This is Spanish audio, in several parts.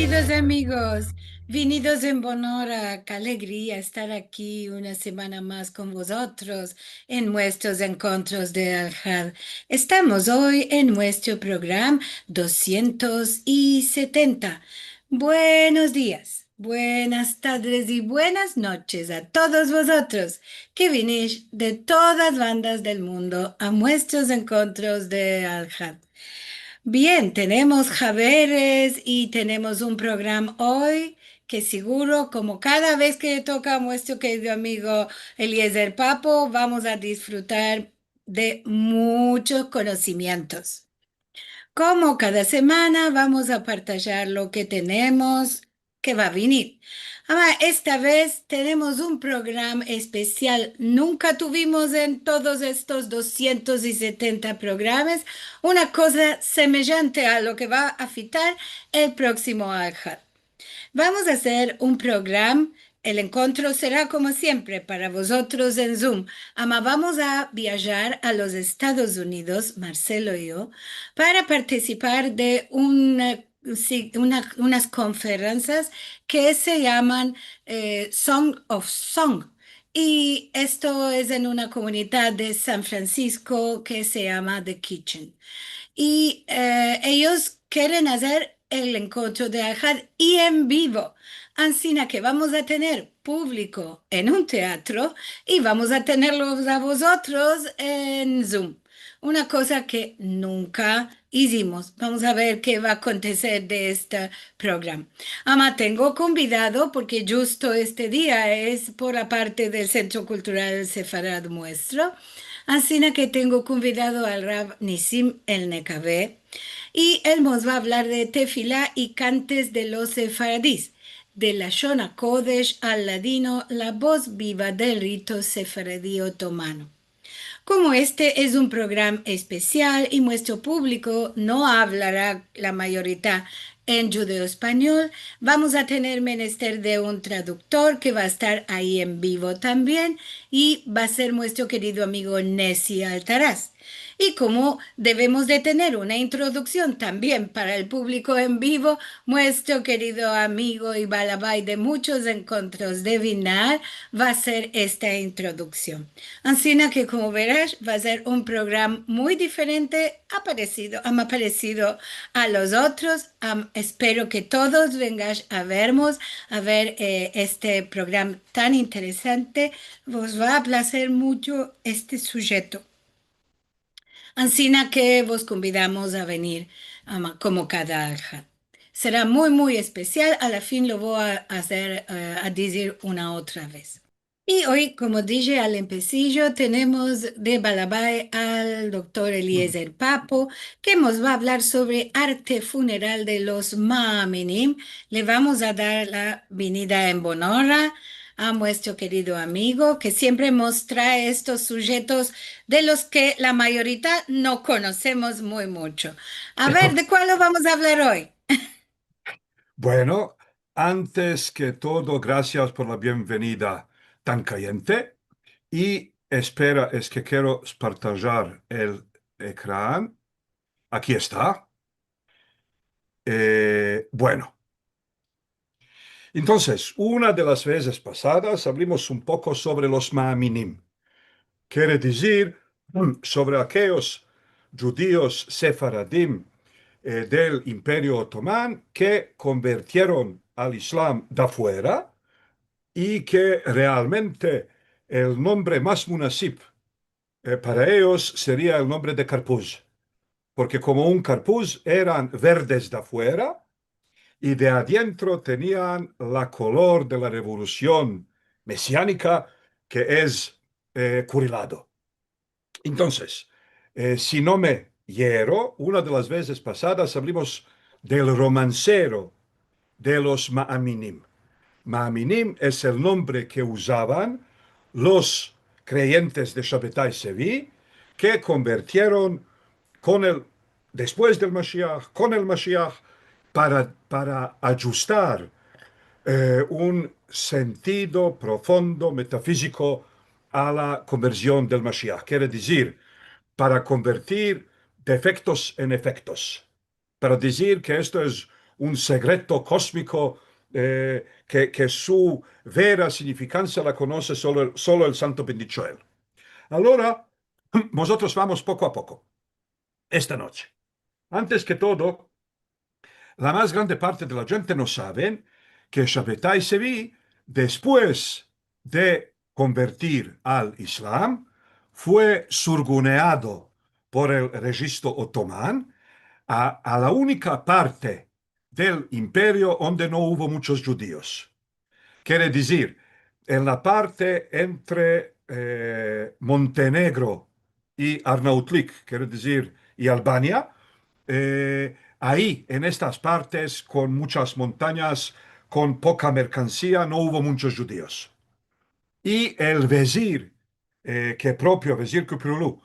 Queridos amigos, venidos en Bonora, qué alegría estar aquí una semana más con vosotros en nuestros encuentros de Aljad. Estamos hoy en nuestro programa 270. Buenos días, buenas tardes y buenas noches a todos vosotros que venís de todas bandas del mundo a nuestros encuentros de Aljad. Bien, tenemos Javeres y tenemos un programa hoy que seguro, como cada vez que toca a nuestro querido amigo Eliezer Papo, vamos a disfrutar de muchos conocimientos. Como cada semana vamos a partillar lo que tenemos que va a venir. Ahora, esta vez tenemos un programa especial. Nunca tuvimos en todos estos 270 programas una cosa semejante a lo que va a fitar el próximo Alja. Vamos a hacer un programa. El encuentro será como siempre para vosotros en Zoom. Ama, vamos a viajar a los Estados Unidos, Marcelo y yo, para participar de unas conferencias que se llaman Song of Song. Y esto es en una comunidad de San Francisco que se llama The Kitchen. Y ellos quieren hacer el encuentro de Ajad y en vivo. Ansina que vamos a tener público en un teatro y vamos a tenerlos a vosotros en Zoom. Una cosa que nunca hicimos. Vamos a ver qué va a acontecer de este programa. Ama, tengo convidado porque justo este día es por la parte del Centro Cultural Sefarad Nuestro. Así que tengo convidado al Rab Nisim El Nekabé y él nos va a hablar de tefilá y cantes de los sefaradís, de la Shona Kodesh al ladino, la voz viva del rito sefaradí otomano. Como este es un programa especial y nuestro público no hablará la mayoría en judeo-español, vamos a tener menester de un traductor que va a estar ahí en vivo también y va a ser nuestro querido amigo Nessie Altaraz. Y como debemos de tener una introducción también para el público en vivo, nuestro querido amigo y balabay de muchos encuentros de Vinar va a ser esta introducción. Así que como verás va a ser un programa muy diferente, ha parecido a los otros. Espero que todos vengáis a vernos, a ver este programa tan interesante. Os va a placer mucho este sujeto. Así que vos convidamos a venir como cada alja. Será muy, muy especial. A la fin lo voy a hacer, a decir una otra vez. Y hoy, como dije al empecillo, tenemos de Balabay al doctor Eliezer Papo, que nos va a hablar sobre arte funeral de los Maaminim. Le vamos a dar la venida en Bonora a nuestro querido amigo, que siempre nos trae estos sujetos de los que la mayoría no conocemos muy mucho. A ver, ¿de cuál lo vamos a hablar hoy? Bueno, antes que todo, gracias por la bienvenida tan caliente. Y espera, es que quiero partajar el ecrán. Aquí está. Bueno, entonces, una de las veces pasadas hablamos un poco sobre los Maaminim. Quiere decir, sobre aquellos judíos sefaradim del Imperio Otomán que convirtieron al Islam de afuera y que realmente el nombre más munasib para ellos sería el nombre de carpuz, porque como un carpuz eran verdes de afuera y de adentro tenían la color de la revolución mesiánica que es curilado. Entonces, si no me hiero, una de las veces pasadas hablamos del romancero de los Ma'aminim. Ma'aminim es el nombre que usaban los creyentes de Shabbatai Sevi que convirtieron con después del Mashiach, con el Mashiach, para ajustar un sentido profundo, metafísico a la conversión del Mashiach. Quiere decir, para convertir defectos en efectos. Para decir que esto es un segreto cósmico que su vera significancia la conoce solo el Santo bendicho él. Ahora, nosotros vamos poco a poco, esta noche. Antes que todo, la más grande parte de la gente no sabe que Shabbatai Sevi, después de convertir al Islam, fue surguneado por el registro otomán a la única parte del imperio donde no hubo muchos judíos. Quiere decir, en la parte entre Montenegro y Arnautlik, quiere decir, y Albania, ahí, en estas partes, con muchas montañas, con poca mercancía, no hubo muchos judíos. Y el vezir, que propio, vezir Kuprulu,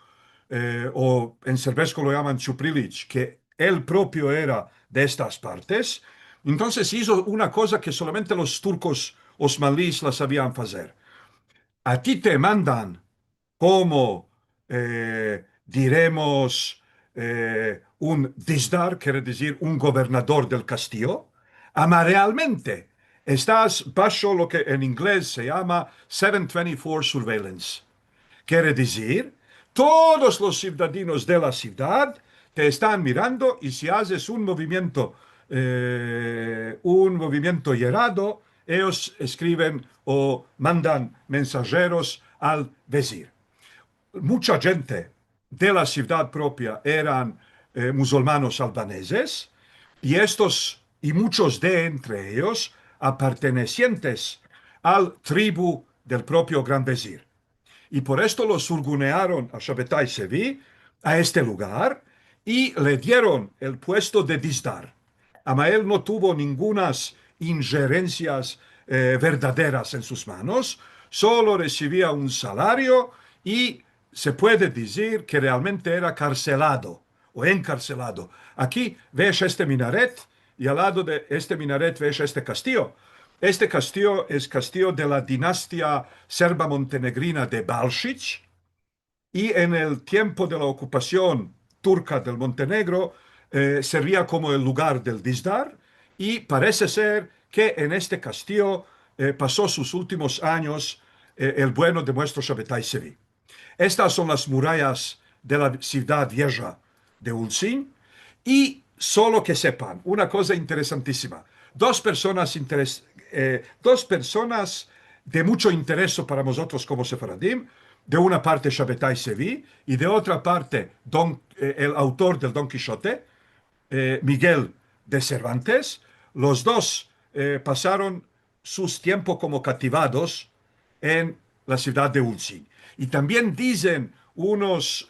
o en serbesco lo llaman Chuprilic, que él propio era de estas partes, entonces hizo una cosa que solamente los turcos osmaníes la sabían hacer. A ti te mandan como, diremos, un dizdar, quiere decir un gobernador del castillo, ama realmente estás bajo lo que en inglés se llama 724 surveillance. Quiere decir, todos los ciudadanos de la ciudad te están mirando y si haces un movimiento errado, ellos escriben o mandan mensajeros al vezir. Mucha gente de la ciudad propia eran musulmanos albaneses y estos y muchos de entre ellos pertenecientes al tribu del propio gran vezir. Y por esto lo surgunearon a Shabbatai Sevi, a este lugar, y le dieron el puesto de dizdar. Amael no tuvo ningunas injerencias verdaderas en sus manos, solo recibía un salario y se puede decir que realmente era carcelado o encarcelado. Aquí ves este minaret y al lado de este minaret ves este castillo. Este castillo es castillo de la dinastía serba-montenegrina de Balšić y en el tiempo de la ocupación turca del Montenegro servía como el lugar del dizdar y parece ser que en este castillo pasó sus últimos años el bueno de nuestro Shabbatai Sevi. Estas son las murallas de la ciudad vieja de Ulcin y solo que sepan una cosa interesantísima. Dos personas de mucho interés para nosotros como sefaradim, de una parte Shabbatai Sevi y de otra parte el autor del Don Quijote, Miguel de Cervantes. Los dos pasaron sus tiempos como cativados en la ciudad de Ulcin. Y también dicen unos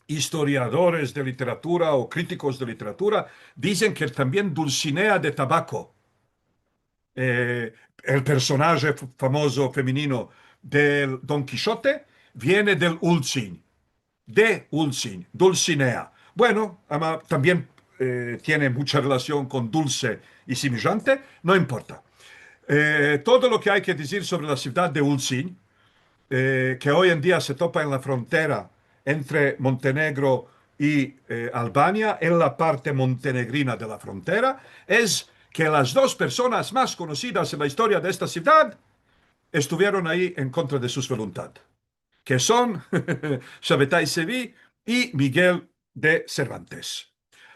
historiadores de literatura o críticos de literatura, dicen que también Dulcinea de Tabaco, el personaje famoso femenino del Don Quijote, viene del Ulcin, de Ulcin, Dulcinea. Bueno, también tiene mucha relación con dulce y semejante, no importa. Todo lo que hay que decir sobre la ciudad de Ulcin, que hoy en día se topa en la frontera entre Montenegro y Albania, en la parte montenegrina de la frontera, es que las dos personas más conocidas en la historia de esta ciudad estuvieron ahí en contra de sus voluntad, que son Shabbatai Sevi y Miguel de Cervantes.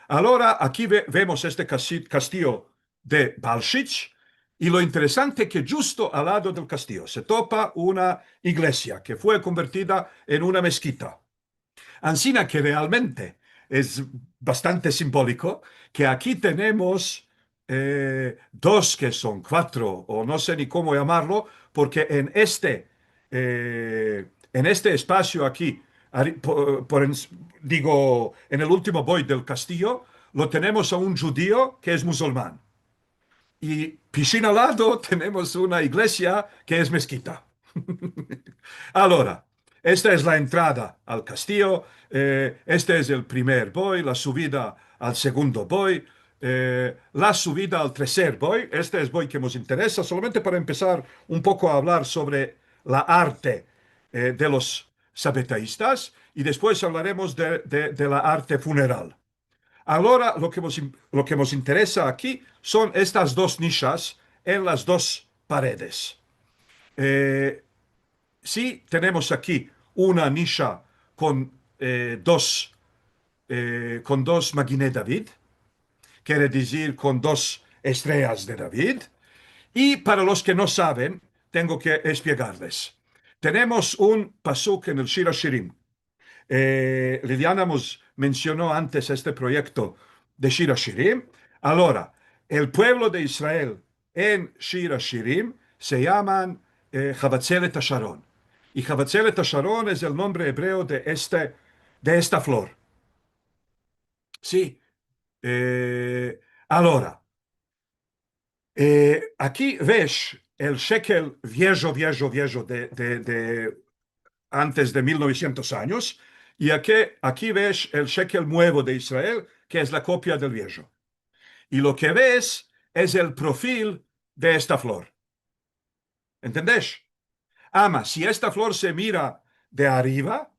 Ahora aquí vemos este castillo de Balšić y lo interesante es que justo al lado del castillo se topa una iglesia que fue convertida en una mezquita. Ancina que realmente es bastante simbólico que aquí tenemos dos que son cuatro, o no sé ni cómo llamarlo, porque en este espacio aquí, digo, en el último boy del castillo, lo tenemos a un judío que es musulmán. Y piscina al lado tenemos una iglesia que es mezquita. Ahora, esta es la entrada al castillo, este es el primer boy, la subida al segundo boy, la subida al tercer boy, este es boy que nos interesa, solamente para empezar un poco a hablar sobre la arte de los sabetaístas y después hablaremos de la arte funeral. Ahora lo que nos interesa aquí son estas dos nichas en las dos paredes. Eh, sí, tenemos aquí una nicha con, con dos Maguiné David, quiere decir con dos estrellas de David. Y para los que no saben, tengo que explicarles. Tenemos un pasuk en el Shir Hashirim. Liliana nos mencionó antes este proyecto de Shir Hashirim. Ahora, el pueblo de Israel en Shir Hashirim se llaman Jabatzelet Hasharon. Y Jabatzelet Hasharon es el nombre hebreo de esta flor. Sí. Ahora, aquí ves el shekel viejo, viejo, viejo de antes de 1900 años, y aquí ves el shekel nuevo de Israel, que es la copia del viejo. Y lo que ves es el perfil de esta flor. ¿Entendés? Ama, si esta flor se mira de arriba,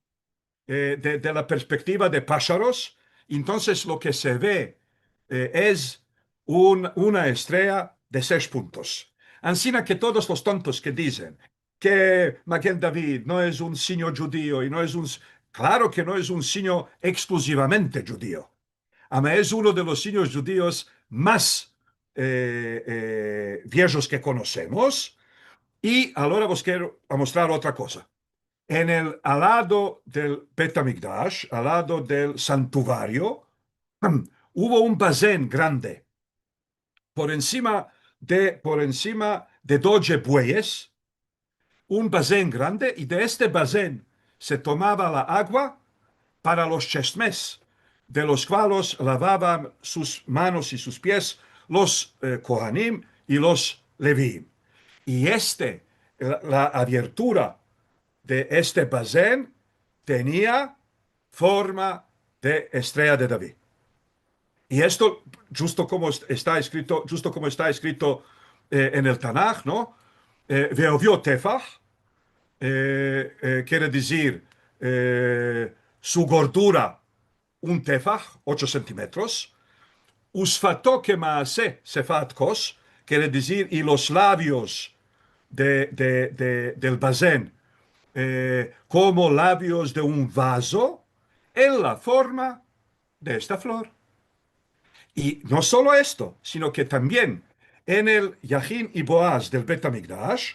de la perspectiva de pájaros, entonces lo que se ve es una estrella de 6 puntos. Ansina que todos los tontos que dicen que Maguen David no es un signo judío y no es un... Claro que no es un signo exclusivamente judío. Ama es uno de los signos judíos más viejos que conocemos. Y ahora os quiero mostrar otra cosa. Al lado del Bet HaMikdash, al lado del santuario, hubo un basén grande por encima de 12 bueyes, un basén grande, y de este basén se tomaba la agua para los chesmes, de los cuales lavaban sus manos y sus pies los Kohanim y los Leví. Y la abertura de este basén tenía forma de estrella de David. Y esto, justo como está escrito en el Tanaj, ¿no? Veovió Tefach, quiere decir su gordura un Tefach, 8 centímetros. Usfató que maase sefat kos, quiere decir, y los labios del basén como labios de un vaso en la forma de esta flor. Y no solo esto, sino que también en el Yajín y Boaz del Bet HaMikdash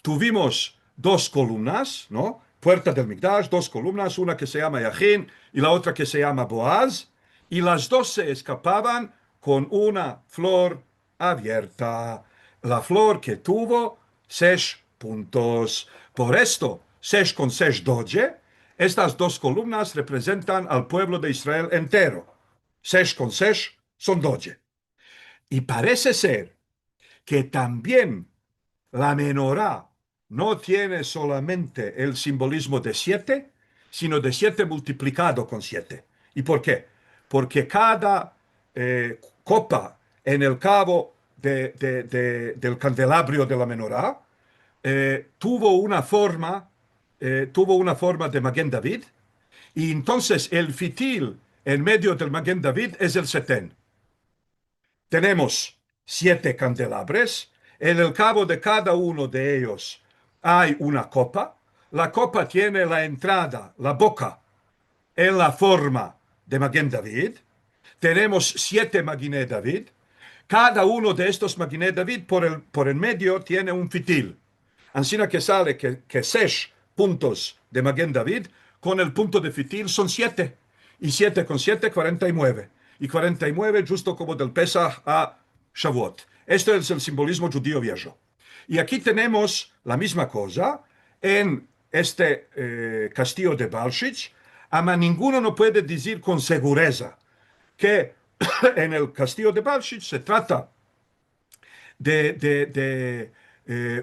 tuvimos dos columnas, ¿no? Puerta del Mikdash, dos columnas, una que se llama Yajín y la otra que se llama Boaz, y las dos se escapaban con una flor abierta, la flor que tuvo 6 puntos. Por esto, 6 con 6 doge, estas dos columnas representan al pueblo de Israel entero. 6 con 6 son doge. Y parece ser que también la menorá no tiene solamente el simbolismo de 7, sino de 7 multiplicado con 7. ¿Y por qué? Porque cada copa en el cabo del candelabro de la menorá tuvo una forma de Maguen David, y entonces el fitil en medio del Maguen David es el setén. Tenemos 7 candelabres. En el cabo de cada uno de ellos hay una copa. La copa tiene la entrada, la boca, en la forma de Maguen David. Tenemos 7 Maguiné David. Cada uno de estos Maguiné David por el medio tiene un fitil. Así que sale que 6 puntos de Maguen David con el punto de fitil son 7. Y 7 con 7, 49. Y 49 justo como del Pesach a Shavuot. Esto es el simbolismo judío viejo. Y aquí tenemos la misma cosa en este castillo de Balshich. Ama ninguno no puede decir con seguridad que en el castillo de Balshich se trata de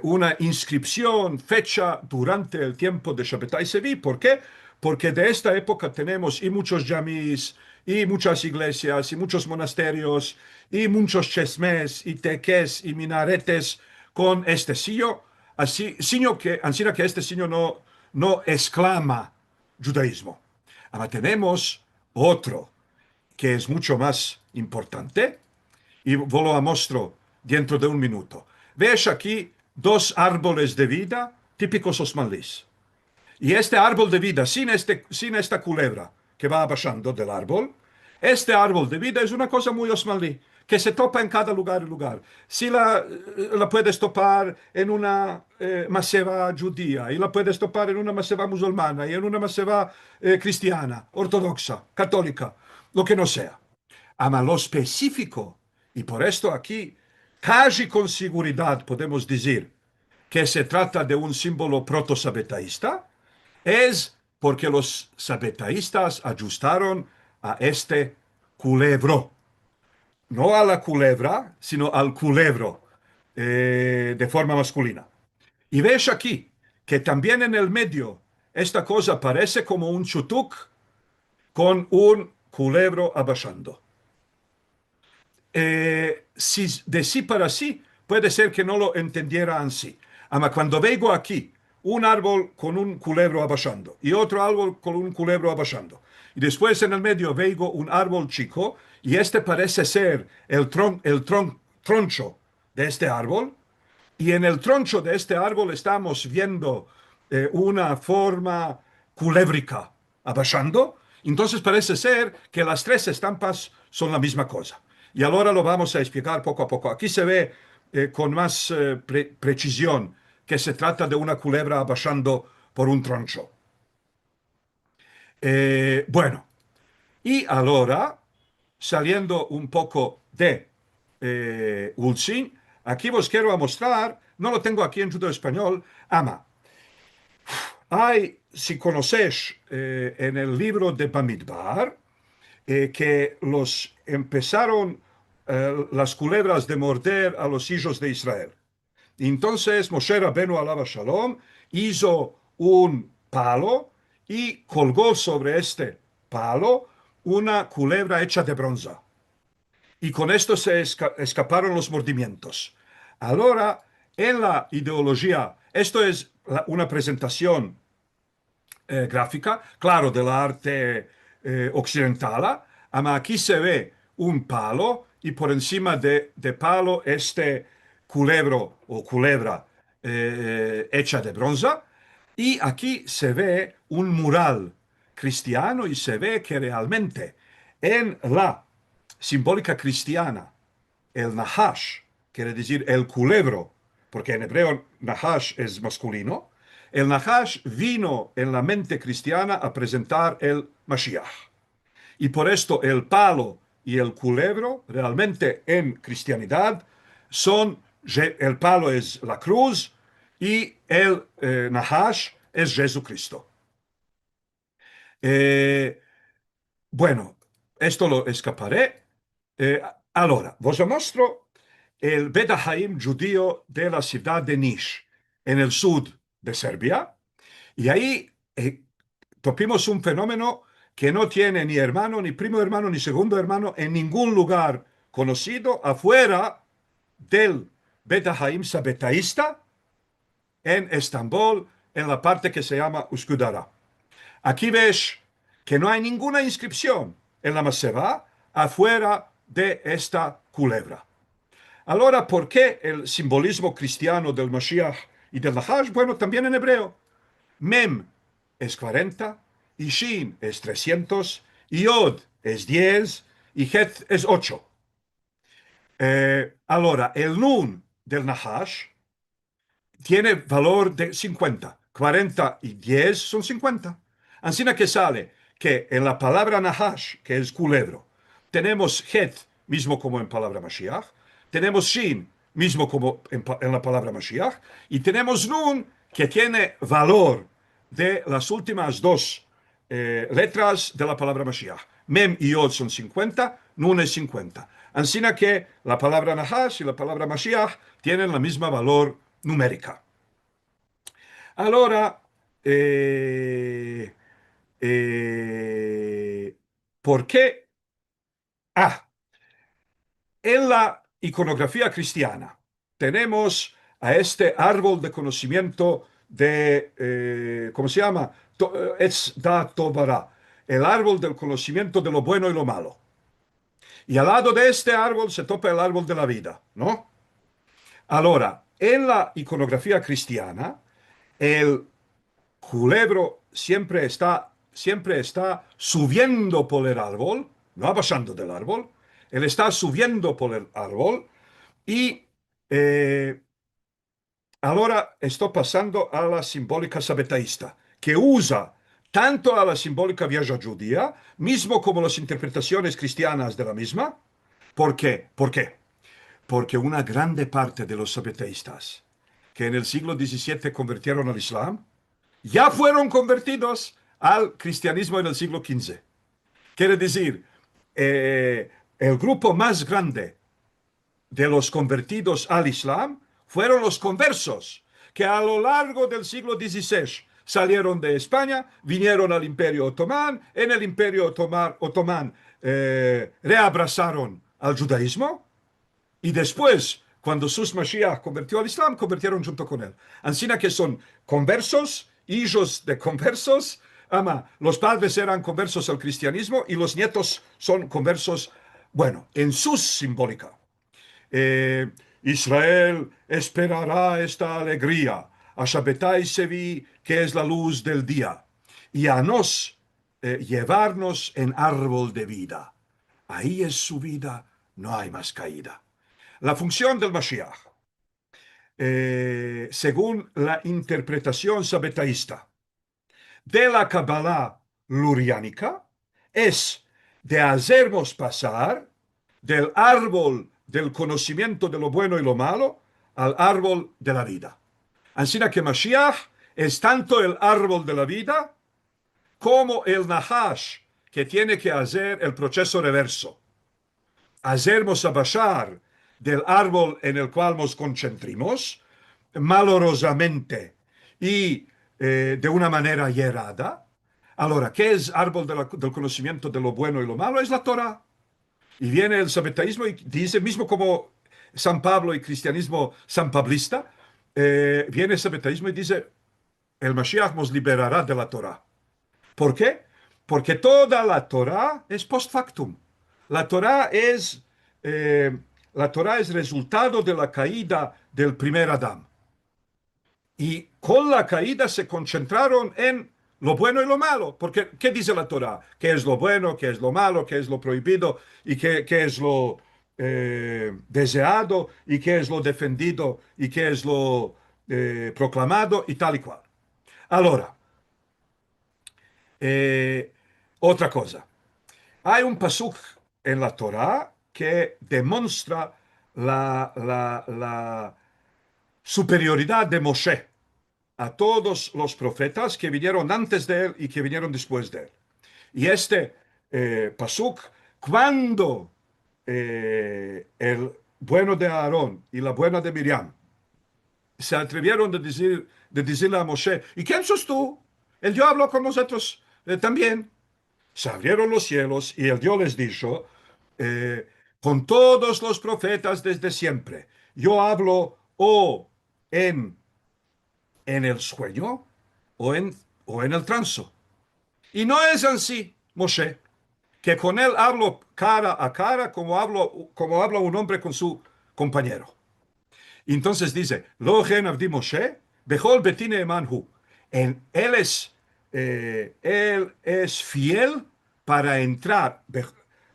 una inscripción fecha durante el tiempo de Shabbatai Sevi. ¿Por qué? Porque de esta época tenemos y muchos yamis, y muchas iglesias, y muchos monasterios, y muchos chesmes, y teques, y minaretes con este signo, así que este signo no exclama judaísmo. Ahora tenemos otro. que es mucho más importante, y vos lo muestro dentro de un minuto. Ves aquí dos árboles de vida típicos osmanlíes. Y este árbol de vida, sin esta culebra que va bajando del árbol, este árbol de vida es una cosa muy osmanlí, que se topa en cada lugar y lugar. Si la puedes topar en una maseva judía, y la puedes topar en una maseva musulmana, y en una maseva cristiana, ortodoxa, católica, lo que no sea. Ama lo específico, y por esto aquí, casi con seguridad podemos decir que se trata de un símbolo proto-sabetaísta, es porque los sabetaístas ajustaron a este culebro, no a la culebra, sino al culebro, de forma masculina. Y ves aquí que también en el medio esta cosa parece como un chutuk con un culebro abajando. Si de sí para sí, puede ser que no lo entendieran así. Ama cuando veo aquí un árbol con un culebro abajando y otro árbol con un culebro abajando, y después en el medio veo un árbol chico, y este parece ser troncho de este árbol, y en el troncho de este árbol estamos viendo una forma culébrica abajando. Entonces parece ser que las tres estampas son la misma cosa. Y ahora lo vamos a explicar poco a poco. Aquí se ve con más precisión que se trata de una culebra abajando por un troncho. Bueno, y ahora, saliendo un poco de Ulcin, aquí vos quiero mostrar, no lo tengo aquí en judo español, ama. Hay, si conocéis, en el libro de Bamidbar, que los empezaron las culebras de morder a los hijos de Israel. Entonces Moshe Rabbeinu alaba Shalom hizo un palo y colgó sobre este palo una culebra hecha de bronce. Y con esto se escaparon los mordimientos. Ahora, en la ideología, esto es una presentación gráfica, claro, del arte occidental, ama aquí se ve un palo y por encima de palo este culebro o culebra hecha de bronce, y aquí se ve un mural cristiano y se ve que realmente en la simbólica cristiana el Nahash, quiere decir el culebro, porque en hebreo Nahash es masculino, el Nahash vino en la mente cristiana a presentar el Mashiach. Y por esto el palo y el culebro realmente en cristianidad son, el palo es la cruz y el Nahash es Jesucristo. Eh, bueno, esto lo escaparé. Ahora, vos muestro el Bet Haim judío de la ciudad de Niš, en el sur de Serbia, y ahí topimos un fenómeno que no tiene ni hermano, ni primo hermano, ni segundo hermano en ningún lugar conocido afuera del Bet Haim sabetaísta en Estambul, en la parte que se llama Uskudara. Aquí ves que no hay ninguna inscripción en la Maseva afuera de esta culebra. Ahora, ¿por qué el simbolismo cristiano del Mashiach y del Nahash? Bueno, también en hebreo. Mem es 40, y Shin es 300, y Yod es 10, y Het es 8. Ahora, el Nun del Nahash tiene valor de 50. 40 y 10 son 50. Así que sale que en la palabra Nahash, que es culebro, tenemos Het, mismo como en palabra Mashiach, tenemos Shin, mismo como en la palabra Mashiach, y tenemos Nun, que tiene valor de las últimas dos letras de la palabra Mashiach. Mem y Yod son 50, Nun es 50. Así que la palabra Nahash y la palabra Mashiach tienen la misma valor numérica. Allora, ¿por qué? Ah, en la iconografía cristiana tenemos a este árbol de conocimiento de, ¿cómo se llama? Etz da Tobará, el árbol del conocimiento de lo bueno y lo malo. Y al lado de este árbol se topa el árbol de la vida, ¿no? Ahora, en la iconografía cristiana, el culebro siempre está subiendo por el árbol, no bajando del árbol, él está subiendo por el árbol y eh, ahora estoy pasando a la simbólica sabetaísta, que usa tanto a la simbólica vieja judía, mismo como las interpretaciones cristianas de la misma. ¿Por qué? ¿Por qué? Porque una grande parte de los sabetaístas que en el siglo XVII convirtieron al Islam, ya fueron convertidos al cristianismo en el siglo XV. Quiere decir, el grupo más grande de los convertidos al Islam fueron los conversos, que a lo largo del siglo XVI salieron de España, vinieron al Imperio Otomán, en el Imperio Otomán reabrazaron al judaísmo y después, cuando sus Mashiach convirtió al Islam, convirtieron junto con él. Así que son conversos, hijos de conversos. Ama, los padres eran conversos al cristianismo y los nietos son conversos, bueno, en su simbólica. Israel esperará esta alegría, a Shabbatai Sevi, que es la luz del día, y a nos llevarnos en árbol de vida. Ahí es su vida, no hay más caída. La función del Mashiach, según la interpretación sabetaísta de la Kabbalah luriánica, es de hacernos pasar del árbol del conocimiento de lo bueno y lo malo al árbol de la vida. Así que Mashiach es tanto el árbol de la vida como el Nahash que tiene que hacer el proceso reverso. Hacernos abajar del árbol en el cual nos concentrimos, malorosamente y de una manera hierada. Ahora, ¿qué es árbol del conocimiento de lo bueno y lo malo? Es la Torah. Y viene el sabetaísmo y dice, mismo como San Pablo y cristianismo sanpablista, viene el sabetaísmo y dice, el Mashiach nos liberará de la Torah. ¿Por qué? Porque toda la Torah es post factum. La Torah es, eh, la Torah es resultado de la caída del primer Adán. Y con la caída se concentraron en lo bueno y lo malo. Porque, ¿qué dice la Torah? ¿Qué es lo bueno? ¿Qué es lo malo? ¿Qué es lo prohibido? ¿Y qué es lo deseado? ¿Y qué es lo defendido? ¿Y qué es lo proclamado? Y tal y cual. Ahora, eh, otra cosa. Hay un pasuk en la Torah que demuestra la superioridad de Moshe a todos los profetas que vinieron antes de él y que vinieron después de él. Y este pasuk, cuando el bueno de Aarón y la buena de Miriam se atrevieron de decirle a Moshe, ¿y quién sos tú? El Dios habló con nosotros también. Se abrieron los cielos y el Dios les dijo, eh, con todos los profetas desde siempre, yo hablo o en el sueño o en el transo. Y no es así, Moshe, que con él hablo cara a cara como habla un hombre con su compañero. Y entonces dice, Lo gen avdi Moshe, bechol betine emanhu. Él es fiel para entrar.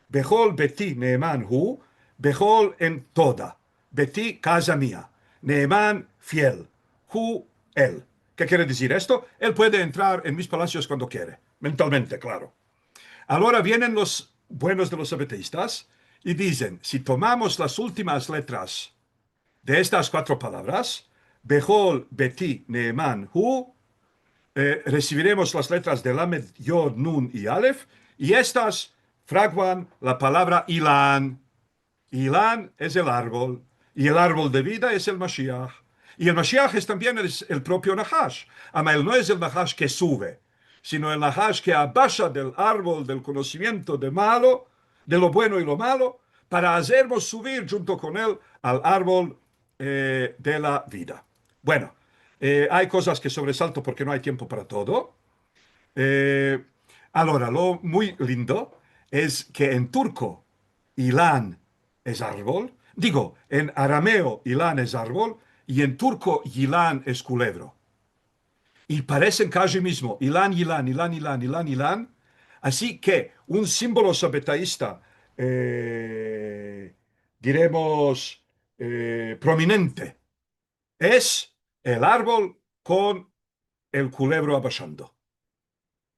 Bechol beti neemanhu, bechol en toda. Beti casa mía. Neeman fiel. Hu él. ¿Qué quiere decir esto? Él puede entrar en mis palacios cuando quiere. Mentalmente, claro. Ahora vienen los buenos de los sabeteístas y dicen, si tomamos las últimas letras de estas cuatro palabras, Behol, Beti, Neeman, Hu, recibiremos las letras de Lamed, Yod, Nun y Aleph, y estas fraguan la palabra Ilan. Ilan es el árbol, y el árbol de vida es el Mashiach. Y el Mashiach es también el propio Nahash. Ama él no es el Nahash que sube, sino el Nahash que abaja del árbol del conocimiento de malo, de lo bueno y lo malo, para hacernos subir junto con él al árbol de la vida. Bueno, hay cosas que sobresalto porque no hay tiempo para todo. Eh, ahora, lo muy lindo es que en turco Ilan es árbol. Digo, en arameo Ilan es árbol y en turco Yılan es culebro. Y parecen casi mismo, Ilan, Ilan, Ilan, Ilan, Ilan, Ilan. Así que un símbolo sabetaísta, diremos, prominente, es el árbol con el culebro abaixando.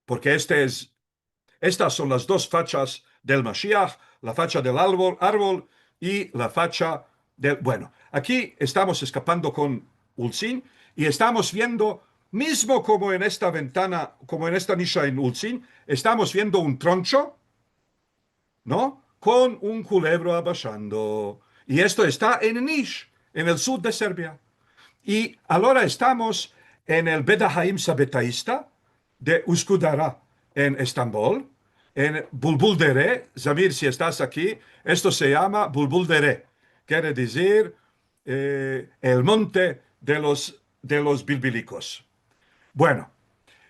Porque estas son las dos fachas del Mashiach, la facha del árbol y la facha del... Bueno, aquí estamos escapando con Ulcin y estamos viendo, mismo como en esta ventana, como en esta nisha en Ulcin, estamos viendo un troncho, ¿no? Con un culebro abaixando. Y esto está en Niš, en el sur de Serbia. Y ahora estamos en el Bet Haim Sabetaísta de Uskudara, en Estambul, en Bulbuldere. Zamir, si estás aquí, esto se llama Bulbuldere. Quiere decir el monte de los bilbilicos. Bueno,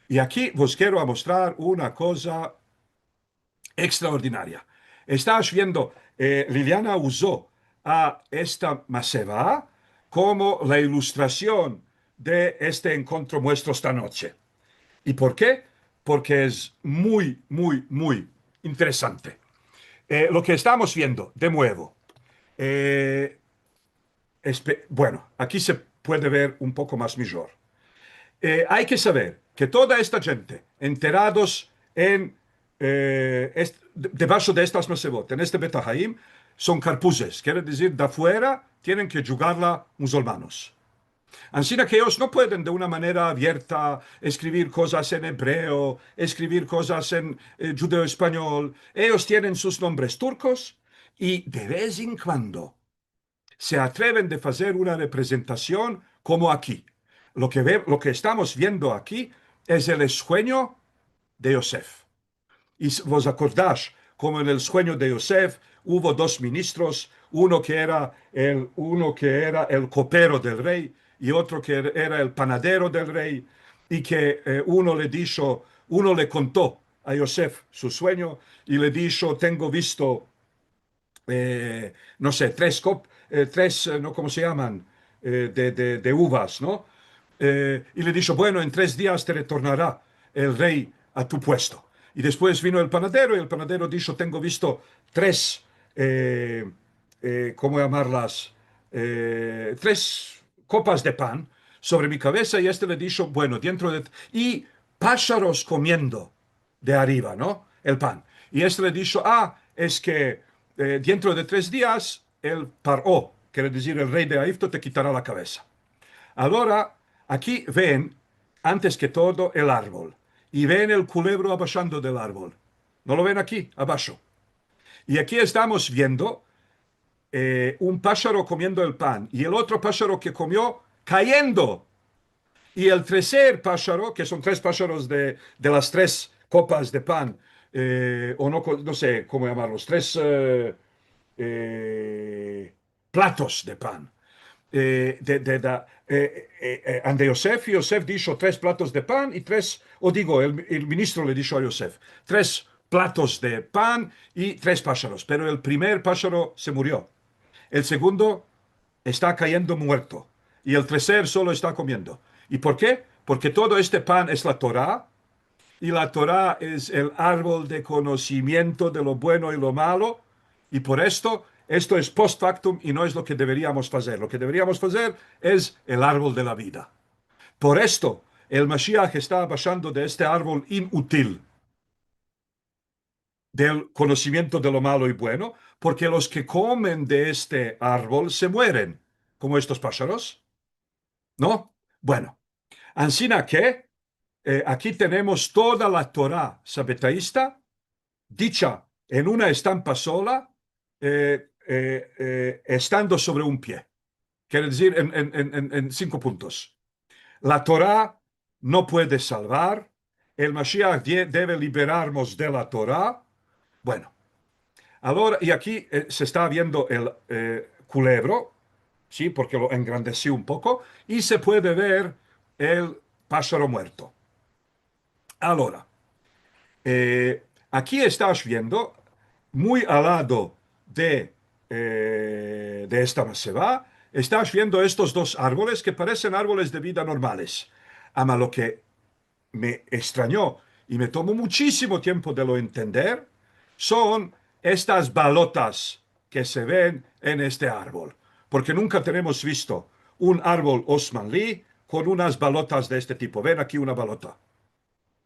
y aquí os quiero mostrar una cosa extraordinaria. Estás viendo, Liliana usó a esta maseva como la ilustración de este encuentro nuestro esta noche. ¿Y por qué? Porque es muy, muy, muy interesante. Lo que estamos viendo, de nuevo, eh, bueno, aquí se puede ver un poco más mejor. Hay que saber que toda esta gente, enterados en debajo de estas masevot, en este Betahaim, son carpuses, quiere decir, de afuera tienen que jugarla musulmanos. Así que ellos no pueden de una manera abierta escribir cosas en hebreo, escribir cosas en judeo-español. Ellos tienen sus nombres turcos y de vez en cuando se atreven de hacer una representación como aquí. Lo que estamos viendo aquí es el sueño de Yosef. Y vos acordás como en el sueño de Yosef hubo dos ministros, uno que era el copero del rey y otro que era el panadero del rey, y que uno le contó a Yosef su sueño y le dijo, tengo visto no sé, no, ¿cómo se llaman? De uvas, ¿no? Y le dijo, bueno, en 3 días te retornará el rey a tu puesto. Y después vino el panadero y el panadero dijo, tengo visto tres, ¿cómo llamarlas? Tres copas de pan sobre mi cabeza y este le dijo, bueno, dentro de... Y pájaros comiendo de arriba, ¿no? El pan. Y este le dijo, es que dentro de 3 días el paró, quiere decir el rey de Egipto, te quitará la cabeza. Ahora, aquí ven, antes que todo, el árbol. Y ven el culebro abaixando del árbol. ¿No lo ven aquí, abajo? Y aquí estamos viendo un pájaro comiendo el pan y el otro pájaro que comió cayendo. Y el tercer pájaro, que son tres pájaros de las tres copas de pan, o no, no sé cómo llamarlos, tres platos de pan. Ande Yosef, y Yosef dijo tres platos de pan y tres, o digo, el ministro le dijo a Yosef, tres platos de pan y tres pájaros, pero el primer pájaro se murió, el segundo está cayendo muerto y el tercer solo está comiendo. ¿Y por qué? Porque todo este pan es la Torá y la Torá es el árbol de conocimiento de lo bueno y lo malo, y por esto es post factum y no es lo que deberíamos hacer. Lo que deberíamos hacer es el árbol de la vida. Por esto, el Mashiach está bajando de este árbol inútil del conocimiento de lo malo y bueno, porque los que comen de este árbol se mueren, como estos pájaros, ¿no? Bueno, ansina que aquí tenemos toda la Torá sabetaísta dicha en una estampa sola, estando sobre un pie. Quiere decir en 5 puntos. La Torá no puede salvar, el Mashiach debe liberarnos de la Torá. Bueno, ahora, y aquí se está viendo el culebro, ¿sí? Porque lo engrandecí un poco, y se puede ver el pájaro muerto. Ahora, aquí estás viendo, muy al lado de esta maseva, estás viendo estos dos árboles que parecen árboles de vida normales. Ama lo que me extrañó y me tomó muchísimo tiempo de lo entender son estas balotas que se ven en este árbol, porque nunca tenemos visto un árbol Osmanli con unas balotas de este tipo. Ven aquí una balota,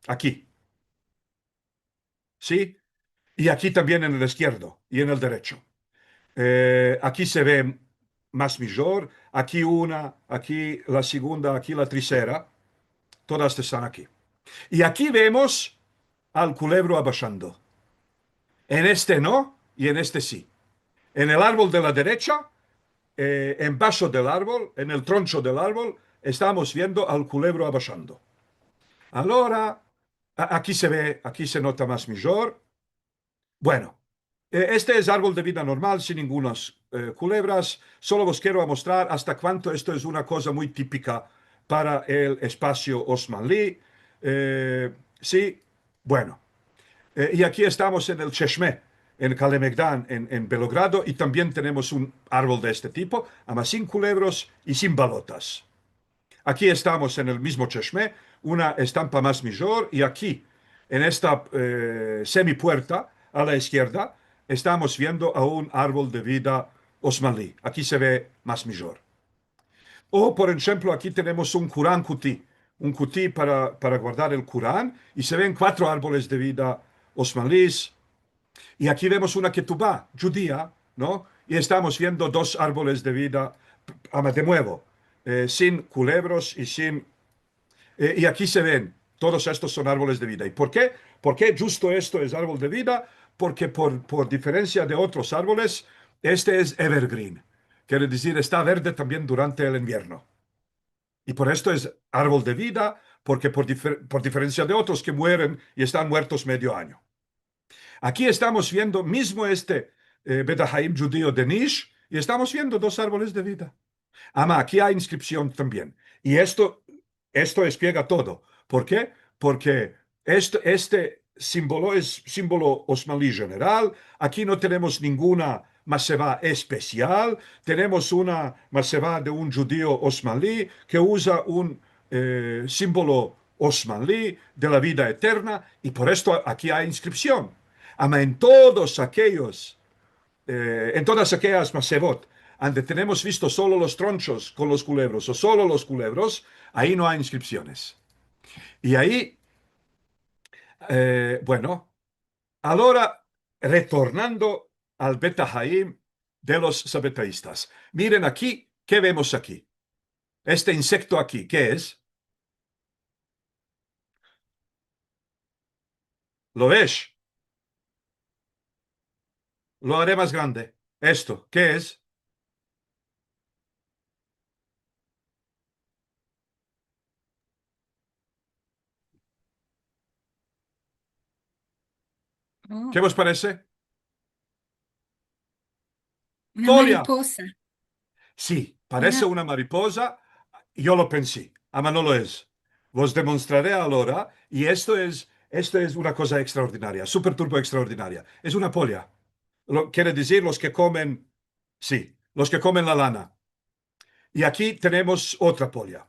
aquí, ¿sí? Y aquí también en el izquierdo y en el derecho. Aquí se ve más mayor, aquí una, aquí la segunda, aquí la tercera, todas están aquí. Y aquí vemos al culebro abashando. En este no y en este sí. En el árbol de la derecha, en vaso del árbol, en el troncho del árbol, estamos viendo al culebro abashando. Ahora, aquí se ve, aquí se nota más mayor. Bueno, este es árbol de vida normal, sin ningunas culebras. Solo os quiero mostrar hasta cuánto esto es una cosa muy típica para el espacio Osmanli. Sí, bueno. Y aquí estamos en el Cheshmé, en Kalemegdan, en Belogrado, y también tenemos un árbol de este tipo, además sin culebros y sin balotas. Aquí estamos en el mismo Cheshmé, una estampa más mayor, y aquí, en esta semipuerta a la izquierda, estamos viendo a un árbol de vida osmanlí. Aquí se ve más mayor. O, por ejemplo, aquí tenemos un Qur'an Kuti, un Kuti para guardar el Qur'an, y se ven cuatro árboles de vida osmanlís. Y aquí vemos una ketubá judía, ¿no? Y estamos viendo dos árboles de vida, de nuevo, sin culebros y sin... y aquí se ven, todos estos son árboles de vida. ¿Y por qué? ¿Por qué justo esto es árbol de vida? Porque por diferencia de otros árboles, este es evergreen. Quiere decir, está verde también durante el invierno. Y por esto es árbol de vida, porque por diferencia de otros que mueren y están muertos medio año. Aquí estamos viendo mismo este Bedahaim judío de Nish y estamos viendo dos árboles de vida. Ama, aquí hay inscripción también. Y esto explica todo. ¿Por qué? Porque este símbolo es símbolo osmanlí general. Aquí no tenemos ninguna maseva especial. Tenemos una maseva de un judío osmanlí que usa un símbolo osmanlí de la vida eterna y por esto aquí hay inscripción. Ama en todas aquellas masevot donde tenemos visto solo los tronchos con los culebros o solo los culebros, ahí no hay inscripciones. Y ahí, bueno, ahora retornando al Beta Haim de los sabetaístas. Miren aquí, ¿qué vemos aquí? Este insecto aquí, ¿qué es? ¿Lo ves? Lo haré más grande. Esto, ¿qué es? ¿Qué Oh, os parece? una Folia. mariposa. Sí, parece Una, una mariposa. Yo lo pensé, ama no lo es. Os demostraré ahora, y esto es una cosa extraordinaria, super turbo extraordinaria. Es una polla. Quiere decir los que comen, sí, los que comen la lana. Y aquí tenemos otra polla.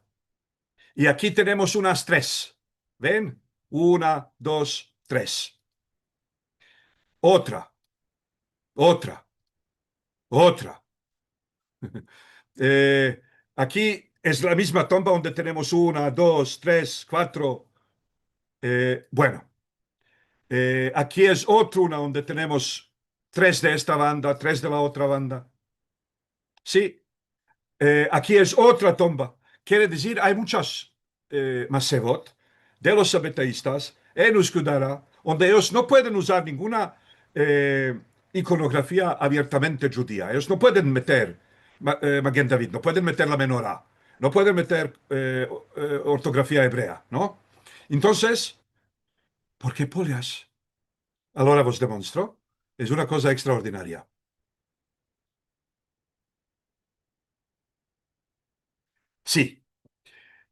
Y aquí tenemos unas tres. ¿Ven? Una, dos, tres. Otra, otra, otra. Eh, aquí es la misma tumba donde tenemos una, dos, tres, cuatro. Bueno, aquí es otro una donde tenemos tres de esta banda, tres de la otra banda. Sí, aquí es otra tumba. Quiere decir, hay muchas masevot de los sabetaístas en Uskudara, donde ellos no pueden usar ninguna eh, iconografía abiertamente judía. Ellos no pueden meter Maguen David, no pueden meter la menorá, no pueden meter ortografía hebrea, ¿no? Entonces, ¿por qué polias? Ahora os demuestro. Es una cosa extraordinaria. Sí,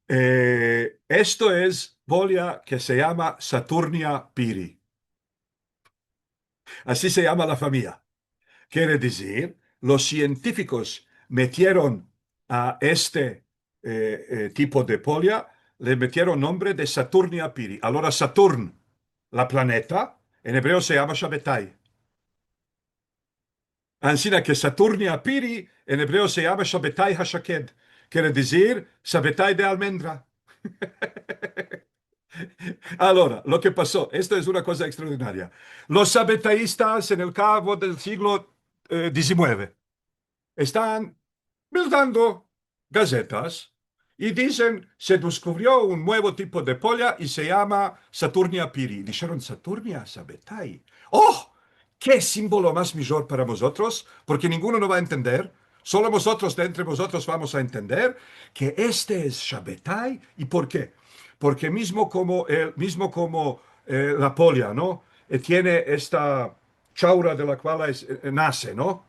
esto es bolia que se llama Saturnia piri. Así se llama la familia. Quiere decir, los científicos metieron a este tipo de polia, le metieron nombre de Saturnia Piri. Allora Saturn, la planeta, en hebreo se llama Shabbatai. Ansina que Saturnia Piri, en hebreo se llama Shabbatai Hashaked. Quiere decir Shabbatai de almendra. Ahora, lo que pasó, esto es una cosa extraordinaria. Los sabetaístas en el cabo del siglo XIX están dando gacetas y dicen, se descubrió un nuevo tipo de polla y se llama Saturnia piri. Dijeron, Saturnia sabetai. ¡Oh! ¡Qué símbolo más mejor para vosotros! Porque ninguno no va a entender. Solo vosotros de entre vosotros vamos a entender que este es Shabbatai. ¿Y por qué? Porque mismo como la polla, ¿no? Tiene esta chaura de la cual nace, ¿no?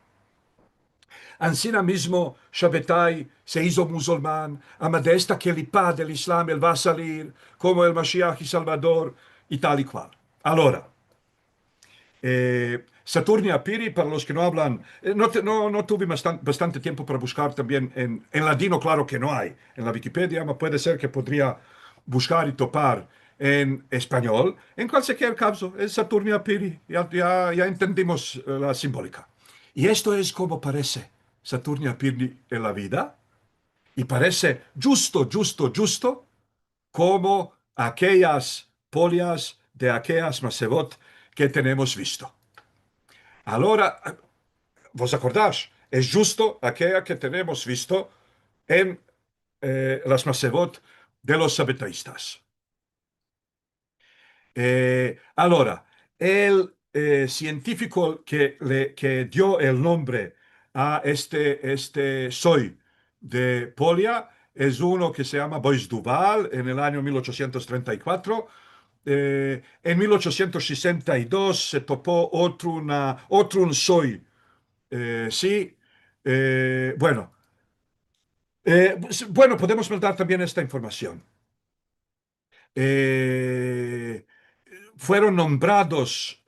Ansina mismo Shabbatai se hizo musulmán, ama de esta kelipá del Islam él va a salir como el Mashiach y Salvador y tal y cual. Ahora, Saturnia Piri, para los que no hablan, no tuve bastante tiempo para buscar también en ladino, claro que no hay. En la Wikipedia puede ser que podría buscar y topar en español. En cualquier caso, es Saturnia Piri, ya entendimos la simbólica. Y esto es como parece Saturnia Piri en la vida, y parece justo, justo, justo como aquellas polias de aquellas masevot que tenemos visto. Ahora, vos acordás, es justo aquella que tenemos visto en las masevot de los sabetaístas. Ahora, el científico que dio el nombre a este soy de polia es uno que se llama Bois Duval en el año 1834. En 1862 se topó otro un soy. Sí, bueno, bueno, podemos dar también esta información. Eh, Fueron nombrados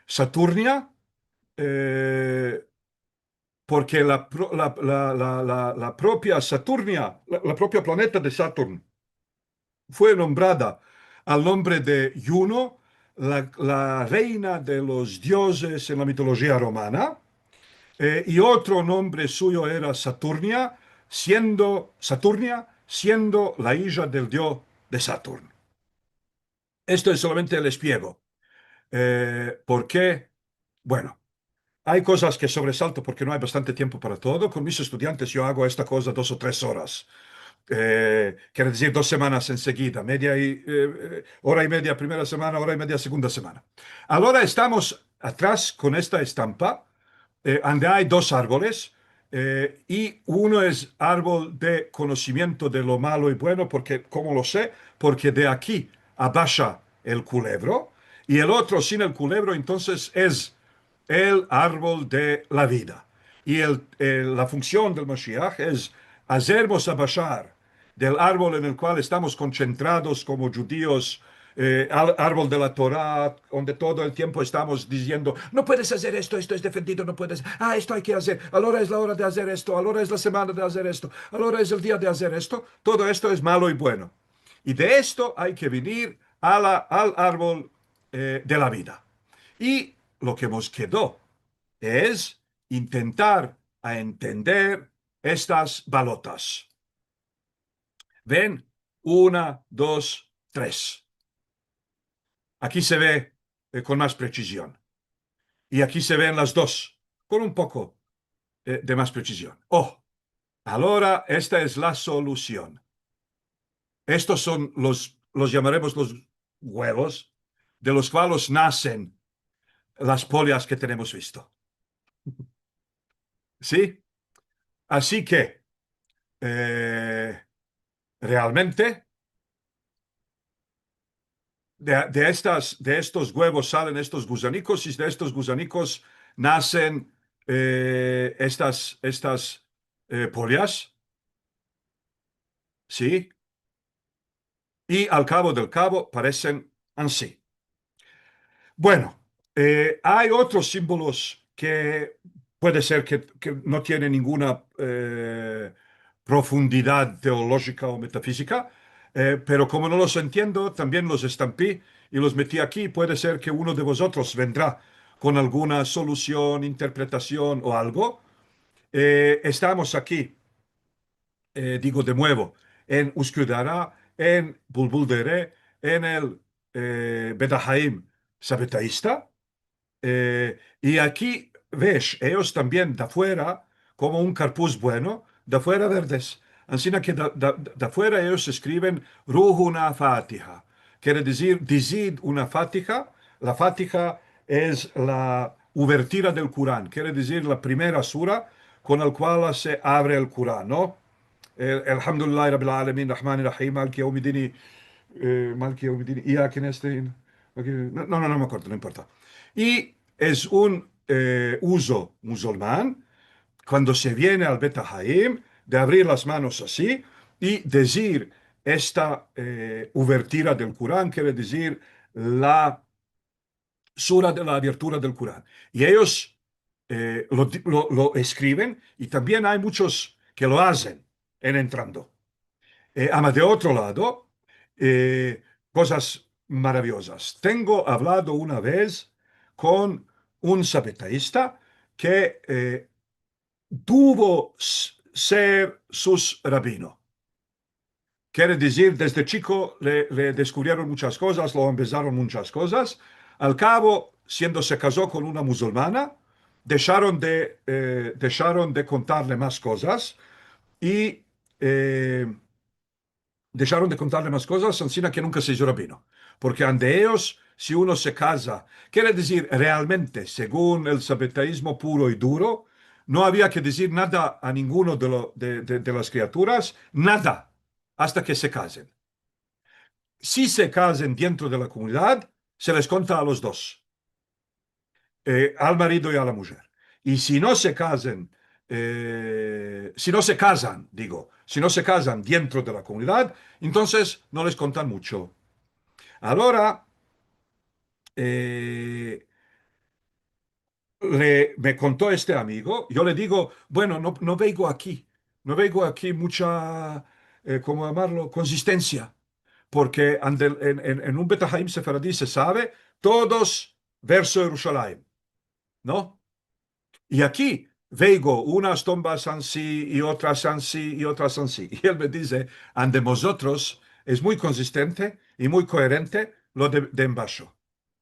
Saturnia eh, porque la propia Saturnia, la propia planeta de Saturn, fue nombrada al nombre de Juno, la reina de los dioses en la mitología romana, y otro nombre suyo era Saturnia, siendo la hija del dios de Saturn. Esto es solamente el espiego. ¿Por qué? Bueno, hay cosas que sobresalto porque no hay bastante tiempo para todo. Con mis estudiantes yo hago esta cosa 2 o 3 horas. Quiere decir 2 semanas enseguida, hora y media primera semana, hora y media segunda semana. Ahora estamos atrás con esta estampa, donde hay 2 árboles, y uno es árbol de conocimiento de lo malo y bueno, porque, ¿cómo lo sé? Porque de aquí abaja el culebro, y el otro sin el culebro, entonces es el árbol de la vida. Y la función del Mashiach es hacernos abajar del árbol en el cual estamos concentrados como judíos, al árbol de la Torá, donde todo el tiempo estamos diciendo, no puedes hacer esto, esto es defendido, no puedes, esto hay que hacer, ahora es la hora de hacer esto, ahora es la semana de hacer esto, ahora es el día de hacer esto, todo esto es malo y bueno. Y de esto hay que venir al árbol de la vida. Y lo que nos quedó es intentar a entender estas balotas. ¿Ven? Una, dos, tres. Aquí se ve con más precisión. Y aquí se ven las dos, con un poco de más precisión. Oh, ahora esta es la solución. Estos son los llamaremos los huevos, de los cuales nacen las polias que tenemos visto. ¿Sí? Así que, realmente, de estos huevos salen estos gusanicos y de estos gusanicos nacen estas polias, ¿sí? Y al cabo del cabo parecen así. Bueno, hay otros símbolos que puede ser que no tiene ninguna profundidad teológica o metafísica, pero como no los entiendo, también los estampé y los metí aquí. Puede ser que uno de vosotros vendrá con alguna solución, interpretación o algo. Estamos aquí, digo de nuevo, en Uskudara, en Bulbuldere, en el Bedahaim Sabetaísta. Y aquí ves, ellos también de afuera, como un carpuz bueno, de afuera verdes. Así que de afuera ellos escriben Ruhuna Fatiha. Quiere decir, dizid una Fatiha. La Fatiha es la uvertira del Corán. Quiere decir la primera sura con la cual se abre el Corán, ¿no? Alhamdulillah Rabbil Alamin, Rahman Rahim, Malki Yawmiddin, Malki Yawmiddin, Iyyaka nasta'in. No, no, no me acuerdo, no importa. Y es un uso musulmán cuando se viene al Bet Haim de abrir las manos así y decir esta uvertira del Corán, quiere decir la sura de la abertura del Corán. Y ellos lo escriben y también hay muchos que lo hacen en entrando. Ama de otro lado, eh, cosas maravillosas. Tengo hablado una vez con un sabetaísta que tuvo ser sus rabino. Quiere decir, desde chico le descubrieron muchas cosas, lo empezaron muchas cosas. Al cabo, siendo se casó con una musulmana, dejaron de contarle más cosas y eh, dejaron de contarle más cosas, encima que nunca se hizo rabino. Porque ante ellos, si uno se casa, quiere decir realmente, según el sabetaísmo puro y duro, no había que decir nada a ninguno de las criaturas, nada, hasta que se casen. Si se casen dentro de la comunidad, se les conta a los dos, al marido y a la mujer. Y si no se casan, si no se casan, digo, si no se casan dentro de la comunidad, entonces no les contan mucho. Ahora, eh, me contó este amigo, yo le digo, bueno, no, no veo aquí mucha, ¿cómo llamarlo?, consistencia, porque en un Betahaim sefaradí se sabe, todos verso Jerusalén, ¿no? Y aquí veo unas tumbas así y otras así y otras así. Y él me dice, ante vosotros es muy consistente y muy coherente lo de Embacho.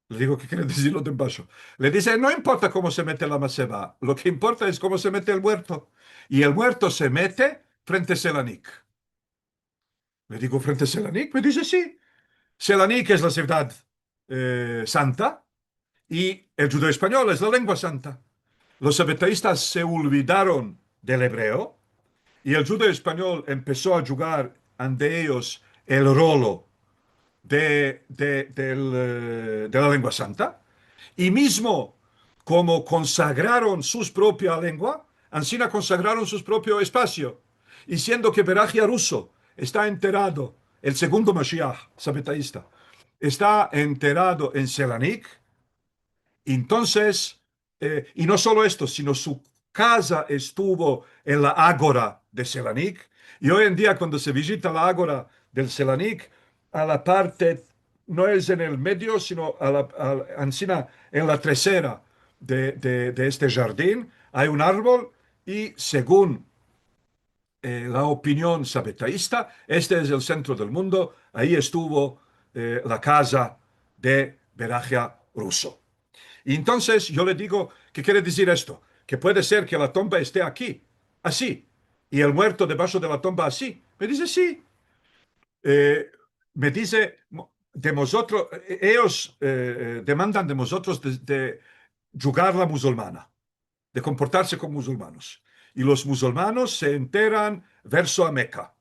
Le digo, ¿qué quiere decir lo de Embacho? Le dice, no importa cómo se mete la maceba, lo que importa es cómo se mete el muerto. Y el muerto se mete frente a Selanik. Le digo, ¿frente a Selanik? Me dice, sí. Selanik es la ciudad santa y el judío español es la lengua santa. Los sabetaístas se olvidaron del hebreo y el judío español empezó a jugar ante ellos el rolo de la lengua santa. Y mismo como consagraron su propia lengua, Ancina consagraron su propio espacio. Y siendo que Berajia Russo está enterrado, el segundo Mashiach sabetaísta, está enterrado en Selanik, entonces, y no solo esto, sino su casa estuvo en la Ágora de Selanik. Y hoy en día, cuando se visita la Ágora del Selanik, a la parte, no es en el medio, sino encima, en la trasera de este jardín, hay un árbol y según la opinión sabetaísta, este es el centro del mundo, ahí estuvo la casa de Berajia Russo. Y entonces yo le digo, ¿qué quiere decir esto? Que puede ser que la tumba esté aquí, así, y el muerto debajo de la tumba así. Me dice, sí. Eh, Me dice, de vosotros, ellos demandan de vosotros de jugar la musulmana, de comportarse como musulmanos. Y los musulmanos se enteran verso a Meca.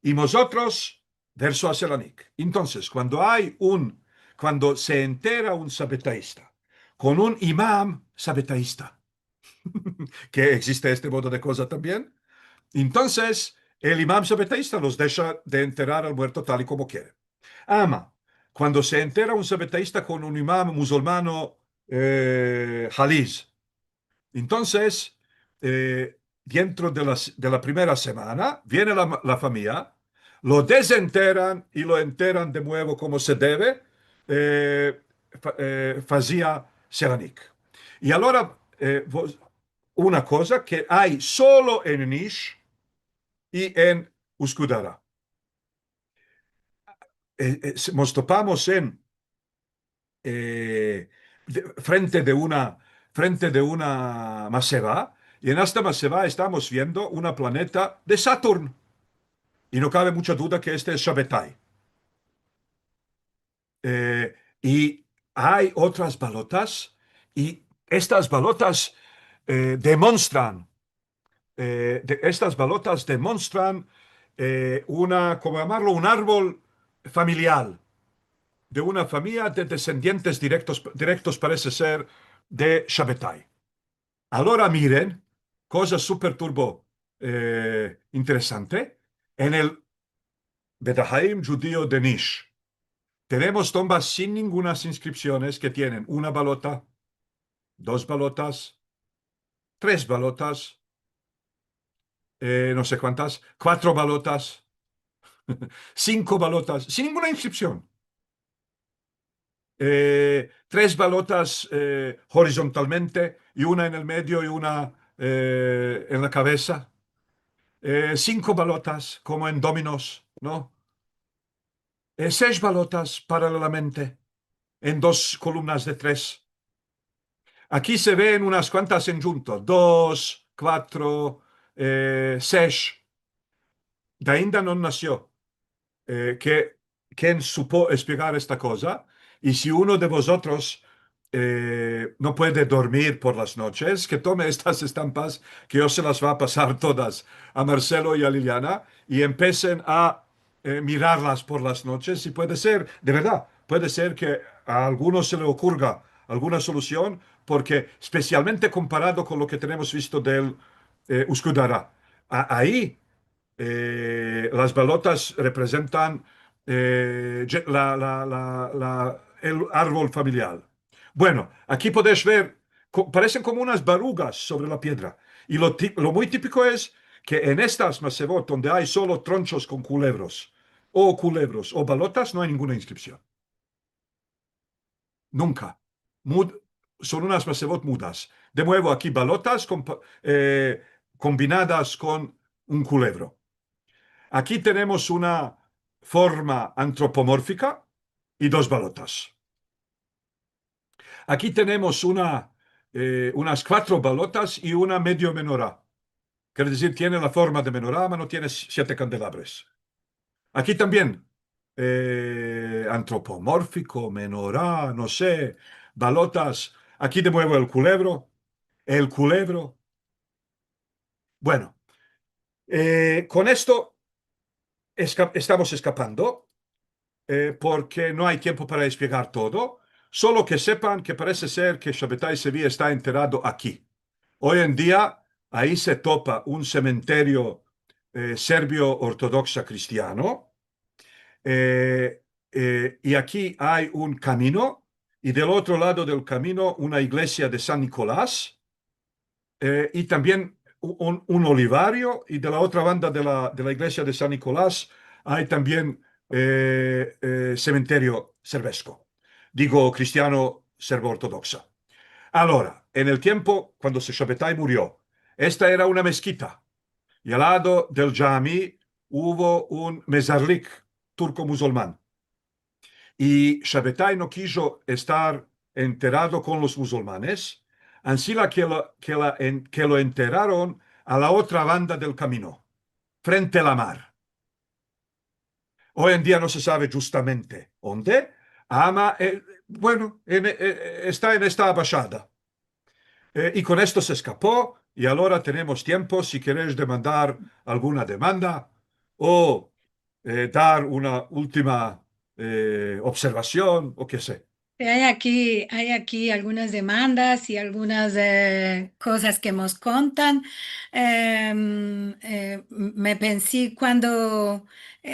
Y vosotros, verso a Selanik. Entonces, cuando se entera un sabetaísta con un imam sabetaísta, que existe este modo de cosa también, entonces el imam sabetaísta los deja de enterrar al muerto tal y como quiere. Ama, cuando se entera un sabetaísta con un imam musulmano Jaliz. Entonces, dentro de la primera semana, viene la familia, lo desenteran y lo enteran de nuevo como se debe, fazia Seranik. Y ahora, una cosa que hay solo en Niš y en Uskudara. Nos topamos eh, frente de una maseva, y en esta maseva estamos viendo una planeta de Saturno. Y no cabe mucha duda que este es Shabbatai. Y hay otras balotas, y estas balotas demuestran, estas balotas demuestran una, ¿cómo llamarlo? Un árbol familiar de una familia de descendientes directos parece ser de Shabbatai. Ahora miren, cosa súper turbo interesante, en el Bedahaim judío de Nish. Tenemos tumbas sin ninguna inscripciones que tienen una balota, dos balotas, tres balotas, no sé cuántas, cuatro balotas, cinco balotas, sin ninguna inscripción. Tres balotas horizontalmente y una en el medio y una en la cabeza. Cinco balotas como en dominos, ¿no? Seis balotas paralelamente en dos columnas de tres. Aquí se ven unas cuantas en junto, dos, cuatro, seis. De ainda no nació. Que quien supo explicar esta cosa. Y si uno de vosotros no puede dormir por las noches, que tome estas estampas, que yo se las va a pasar todas a Marcelo y a Liliana, y empiecen a mirarlas por las noches. Y puede ser, de verdad, puede ser que a alguno se le ocurra alguna solución, porque especialmente comparado con lo que tenemos visto del Uskudara, ahí las balotas representan el árbol familiar. Bueno, aquí podéis ver, parecen como unas barugas sobre la piedra. Y lo muy típico es que en estas masevot, donde hay solo tronchos con culebros o balotas, no hay ninguna inscripción. Nunca. Mud- Son unas masevot mudas. De nuevo, aquí balotas combinadas con un culebro. Aquí tenemos una forma antropomórfica y dos balotas. Aquí tenemos unas cuatro balotas y una medio menorá. Quiere decir, tiene la forma de menorá, pero no tiene siete candelabres. Aquí también, antropomórfico, menorá, no sé, balotas. Aquí de nuevo el culebro. El culebro. Bueno, con esto estamos escapando. Porque no hay tiempo para explicar todo. Solo que sepan que parece ser que Shabbatai Sevi está enterrado aquí. Hoy en día, ahí se topa un cementerio serbio ortodoxa cristiano. eh, y aquí hay un camino. Y del otro lado del camino, una iglesia de San Nicolás. Y también un olivario. Y de la otra banda de la iglesia de San Nicolás hay también cementerio serbesco, digo cristiano serbo-ortodoxa. Ahora, en el tiempo cuando Shabbatai murió, esta era una mezquita y al lado del Jami hubo un mezarlik turco-musulmán. Y Shabbatai no quiso estar enterrado con los musulmanes, así que lo enterraron a la otra banda del camino, frente a la mar. Hoy en día no se sabe justamente dónde, ama, bueno, está en esta bajada. Y con esto se escapó y ahora tenemos tiempo si queréis demandar alguna demanda o dar una última observación o qué sé. Hay aquí algunas demandas y algunas cosas que nos contan. Me pensé cuando,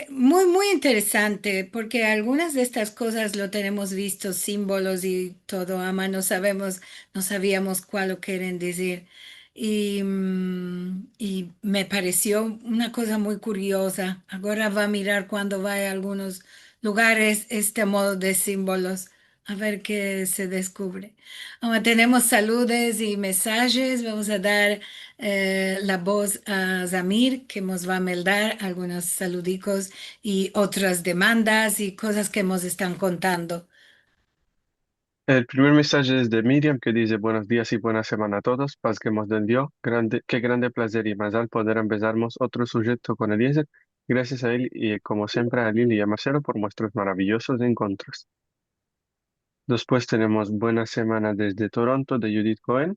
muy interesante, porque algunas de estas cosas lo tenemos visto, símbolos y todo, ama, no sabíamos cuál lo quieren decir. Y me pareció una cosa muy curiosa. Ahora va a mirar cuando vaya a algunos lugares este modo de símbolos. A ver qué se descubre. Ahora tenemos saludes y mensajes. Vamos a dar la voz a Zamir, que nos va a meldar algunos saludicos y otras demandas y cosas que nos están contando. El primer mensaje es de Miriam que dice buenos días y buena semana a todos, paz que nos den Dios, qué grande placer y más al poder empezarmos otro sujeto con Eliezer, gracias a él y como siempre a Lili y a Marcelo por nuestros maravillosos encuentros. Después tenemos buena semana desde Toronto de Judith Cohen,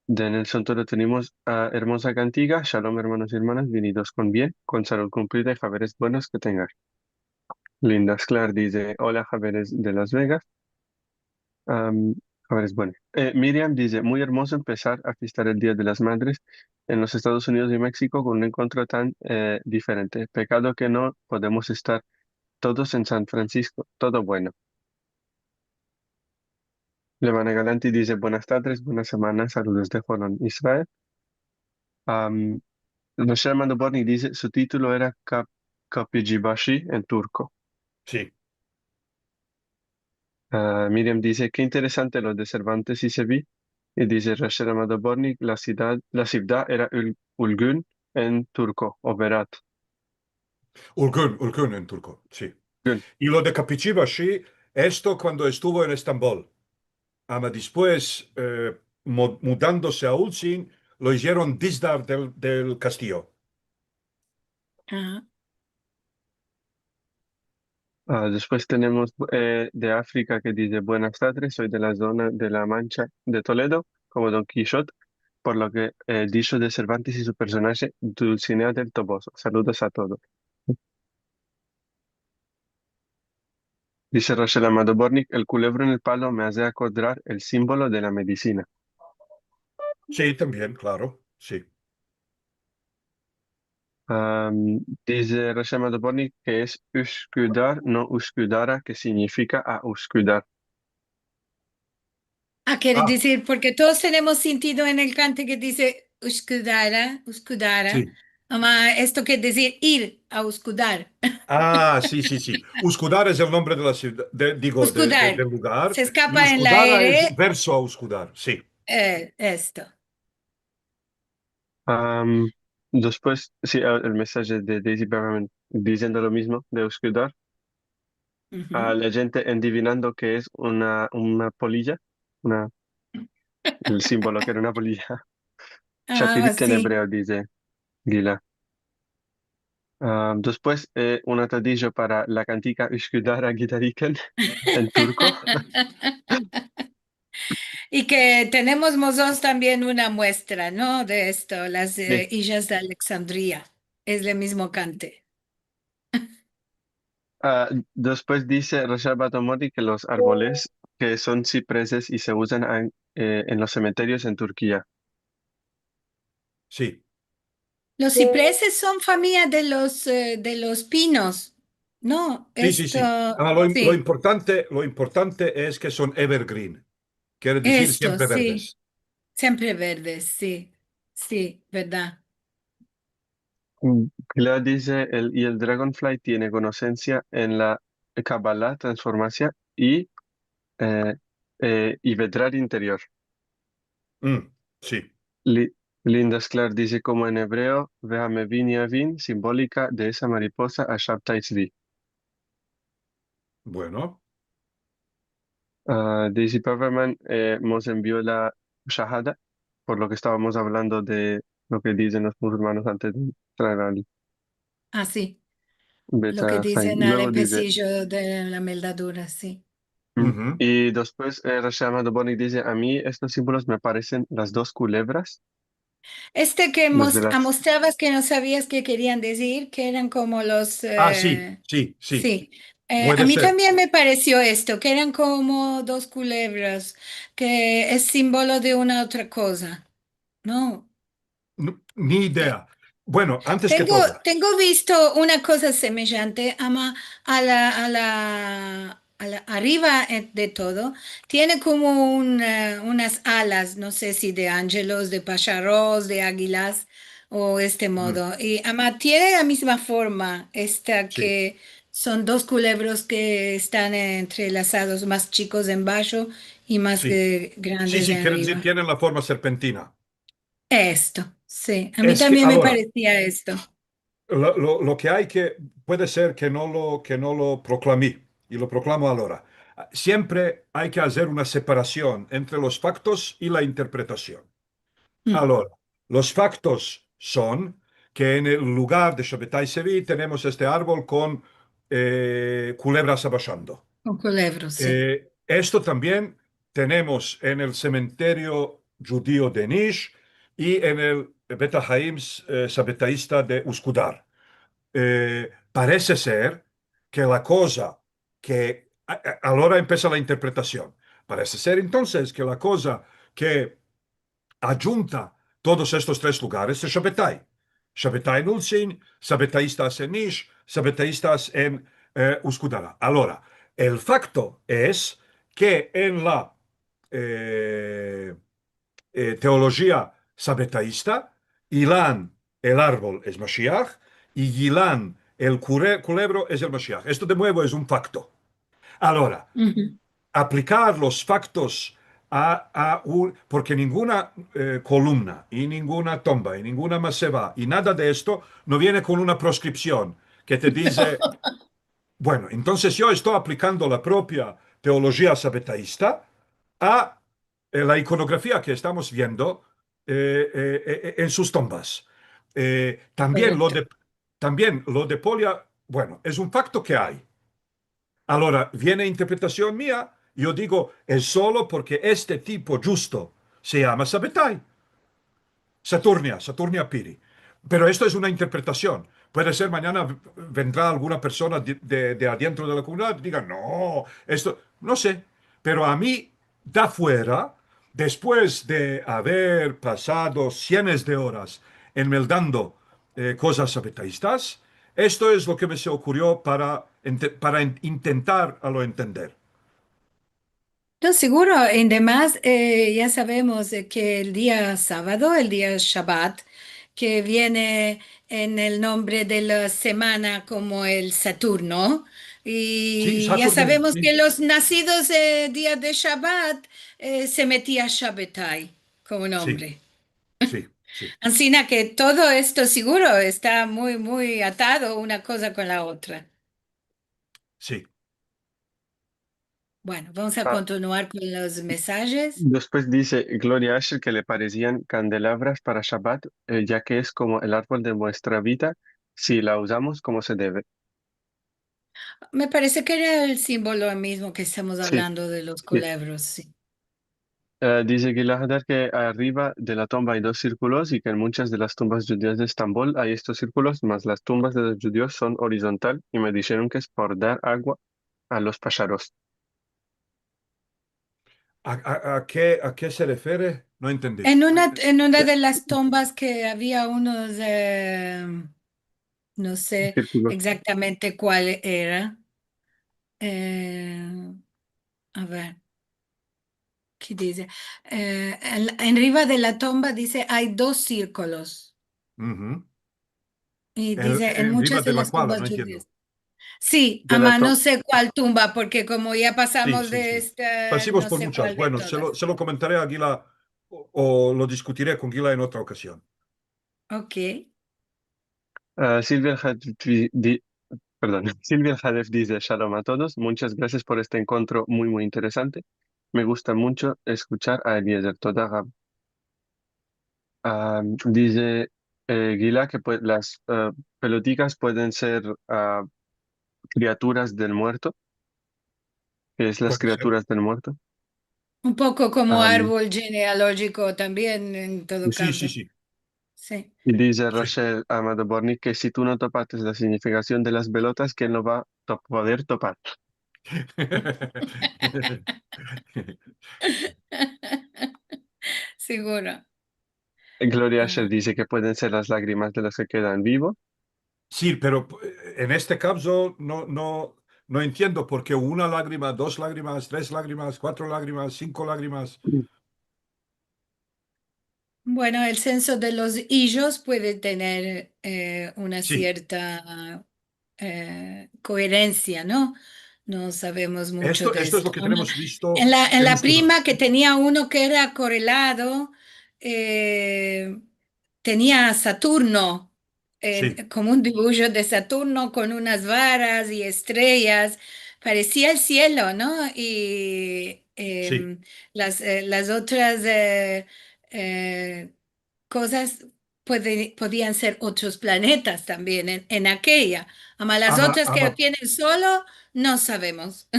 de Nelson Toro tenemos a hermosa cantiga, shalom hermanos y hermanas, venidos con bien, con salud cumplida y javeres buenos que tengan. Linda Sklar dice hola javeres de Las Vegas. Am, a ver, es bueno. Miriam dice, muy hermoso empezar a fiestar el Día de las Madres en los Estados Unidos y México con un encuentro tan diferente. Pecado que no podemos estar todos en San Francisco. Todo bueno. Levana Galanti dice, buenas tardes, buena semana, saludos de Juan Israel. Um, Rochelle Mandoborni dice, su título era Kapıcıbaşı en turco. Sí. Miriam dice, qué interesante lo de Cervantes y Sevilla. Y dice Rachel Amado Bornik, la ciudad era Ulgün en turco, o Berat. Ulgun en turco, sí. Gün. Y lo de Capicibashi, esto cuando estuvo en Estambul. Ama después, mudándose a Ulcin, lo hicieron Dizdar del Castillo. Ah, Después tenemos de África que dice, buenas tardes, soy de la zona de La Mancha de Toledo, como Don Quixote, por lo que dicho de Cervantes y su personaje Dulcinea del Toboso. Saludos a todos. Dice Rachel Amado Bornik, el culebro en el palo me hace acordar el símbolo de la medicina. Sí, también, claro, sí. Dice Rashema Dubovnik que es Üsküdar, no Uskudara, que significa a Uskudar. quiere Ah, decir, porque todos tenemos sentido en el cante que dice Uskudara, Uskudara. sí. Ama, esto quiere decir ir a Uskudar. Ah, sí, sí, sí. Uskudar es el nombre de la ciudad, digo, Uskudar. del lugar, Se y escapa en la Uskudara es R, verso a Uskudar, sí. esto. Am, Después, sí, el mensaje de Daisy Beverman diciendo lo mismo de Uskudar. A Ujú. la gente adivinando que es una polilla, una, el símbolo que era una polilla. Ah, Shakirit en sí. hebreo, dice Gila. Después, un atadillo para la cantica Üsküdar'a giderken en turco. Y que tenemos nosotros también una muestra, ¿no? De esto, las Sí. Illas de Alejandría. Es el mismo cante. Después dice Rashad Batomori que los árboles que son cipreses y se usan en los cementerios en Turquía. Sí, Los cipreses son familia de los pinos. No, sí, sí, sí. esto, Ah, sí, lo importante es que son evergreen, quiere decir esto, siempre sí. verdes. Siempre verdes, sí. Sí, ¿verdad? Gila dice, y el Dragonfly tiene conocencia en la Kabbalah, transformación eh, y vedrar interior. Mm, sí, Li- Linda Sklar dice como en hebreo, Veame vin Yavin, simbólica de esa mariposa a Shabtai Tzvi. bueno. Daisy Pepperman nos envió la Shahada, por lo que estábamos hablando de lo que dicen los musulmanes antes de entrar al Sí. Lo que Beta Sign. dicen al Luego dice, empecillo de la meldadura, sí. Ujú. y después Rashama Dubovnik dice, a mí estos símbolos me parecen las dos culebras, Este que los de las... mostrabas que no sabías qué querían decir, que eran como los, Ah, sí, sí, sí. sí, A Puede mí ser. también me pareció esto, que eran como dos culebras, que es símbolo de una otra cosa. No. Ni idea. Bueno, antes que Tengo, todo, tengo visto una cosa semejante, ama, arriba de todo. Tiene como unas alas, no sé si de ángelos, de pájaros, de águilas o este mm, modo. Y ama, tiene la misma forma, esta sí, que son dos culebros que están entrelazados, más chicos en bajo y más sí, sí, grandes sí, en quiere decir, arriba. tienen la forma serpentina. Esto, sí, a mí Es que también me ahora, parecía esto. lo que hay que, puede ser que no lo proclamé, y lo proclamo ahora. Siempre hay que hacer una separación entre los factos y la interpretación. Mm, Ahora, los factos son que en el lugar de Shabbatai Sevi tenemos este árbol con culebras abashando. con culebros, sí. Esto también tenemos en el cementerio judío de Nish y en el Bet Haim sabbataísta de Uskudar. Parece ser que la cosa que... Ahora empieza la interpretación. Parece ser entonces que la cosa que adjunta todos estos tres lugares es Shabbatai. Shabbatai en Ulcin, sabbataístas en Nish, sabbataístas en Uskudara. Ahora, el facto es que en la eh, teología sabbataísta, Ilán, el árbol, es Mashiach, y Gilán, el culebro, es el Mashiach. Esto de nuevo es un facto. Ahora, Ujú. aplicar los factos porque ninguna columna y ninguna tumba y ninguna maseba y nada de esto no viene con una proscripción que te dice, bueno, entonces yo estoy aplicando la propia teología sabetaísta a la iconografía que estamos viendo en sus tumbas. También Correcto. también lo de Polia, bueno, es un facto que hay. Ahora, viene interpretación mía, yo digo, es solo porque este tipo justo se llama Sabbatai, Saturnia Piri. Pero esto es una interpretación. Puede ser mañana vendrá alguna persona de adentro de la comunidad y diga, no, esto, no sé. Pero a mí, de afuera, después de haber pasado cientos de horas enmeldando cosas sabetaístas, esto es lo que me se ocurrió para intentar a lo entender. No, seguro, además ya sabemos de que el día sábado, el día Shabbat, que viene en el nombre de la semana como el Saturno, Sí, y ya Saturnin, sabemos sí, que los nacidos día de Shabbat se metía Shabbatai como sí, nombre. sí, sí, Así que todo esto seguro está muy, muy atado una cosa con la otra. sí. Bueno, vamos a Ah, continuar con los mensajes. después dice Gloria Asher que le parecían candelabras para Shabbat, ya que es como el árbol de nuestra vida si la usamos como se debe. Me parece que era el símbolo mismo que estamos Sí, hablando de los sí. culebros, sí. Dice Gilad Hadar que arriba de la tumba hay dos círculos y que en muchas de las tumbas judías de Estambul hay estos círculos, más las tumbas de los judíos son horizontal y me dijeron que es por dar agua a los pájaros. A qué se refiere? No entendí. En una de las tumbas que había unos, no sé Círculos. exactamente cuál era. Eh, a ver, ¿qué dice? Arriba de la tumba dice hay dos círculos. Ujú. Y dice en Encima muchas de de la las cual, tumbas no entiendo. judías. Sí, De la ama, to- no sé cuál tumba, porque como ya Sí, pasamos sí, de sí. esta, Pasemos no por sé muchas. cuál de Bueno, todas. se lo comentaré a Gila o lo discutiré con Gila en otra ocasión. Ok. Silvia perdón, Silvia Hadef dice Shalom a todos. Muchas gracias por este encuentro muy, muy interesante. Me gusta mucho escuchar a Eliezer. Toda Rab. Dice Gila que las peloticas pueden ser criaturas del muerto. ¿Qué es las Puede ser. Sí. criaturas del muerto? Un poco como Am, árbol genealógico también, en todo Sí, sí, caso. sí. sí. Y dice Sí. Rachel Amado Borni que si tú no topaste la significación de las velotas, ¿quién lo va a poder topar? Seguro. Gloria Asher Ah, dice que pueden ser las lágrimas de los que quedan vivos. Sí, pero en este caso no entiendo por qué una lágrima, dos lágrimas, tres lágrimas, cuatro lágrimas, cinco lágrimas. bueno, el censo de los hillos puede tener una Sí, cierta coherencia, ¿no? No sabemos mucho de esto es lo esto. que tenemos visto En la en Sudán. prima que tenía uno que era correlado, eh, tenía Saturno, Sí, como un dibujo de Saturno con unas varas y estrellas. Parecía el cielo, ¿no? Y sí. las otras eh, cosas podían ser otros planetas también en aquella. Ama las otras que Ama, tienen solo, no sabemos.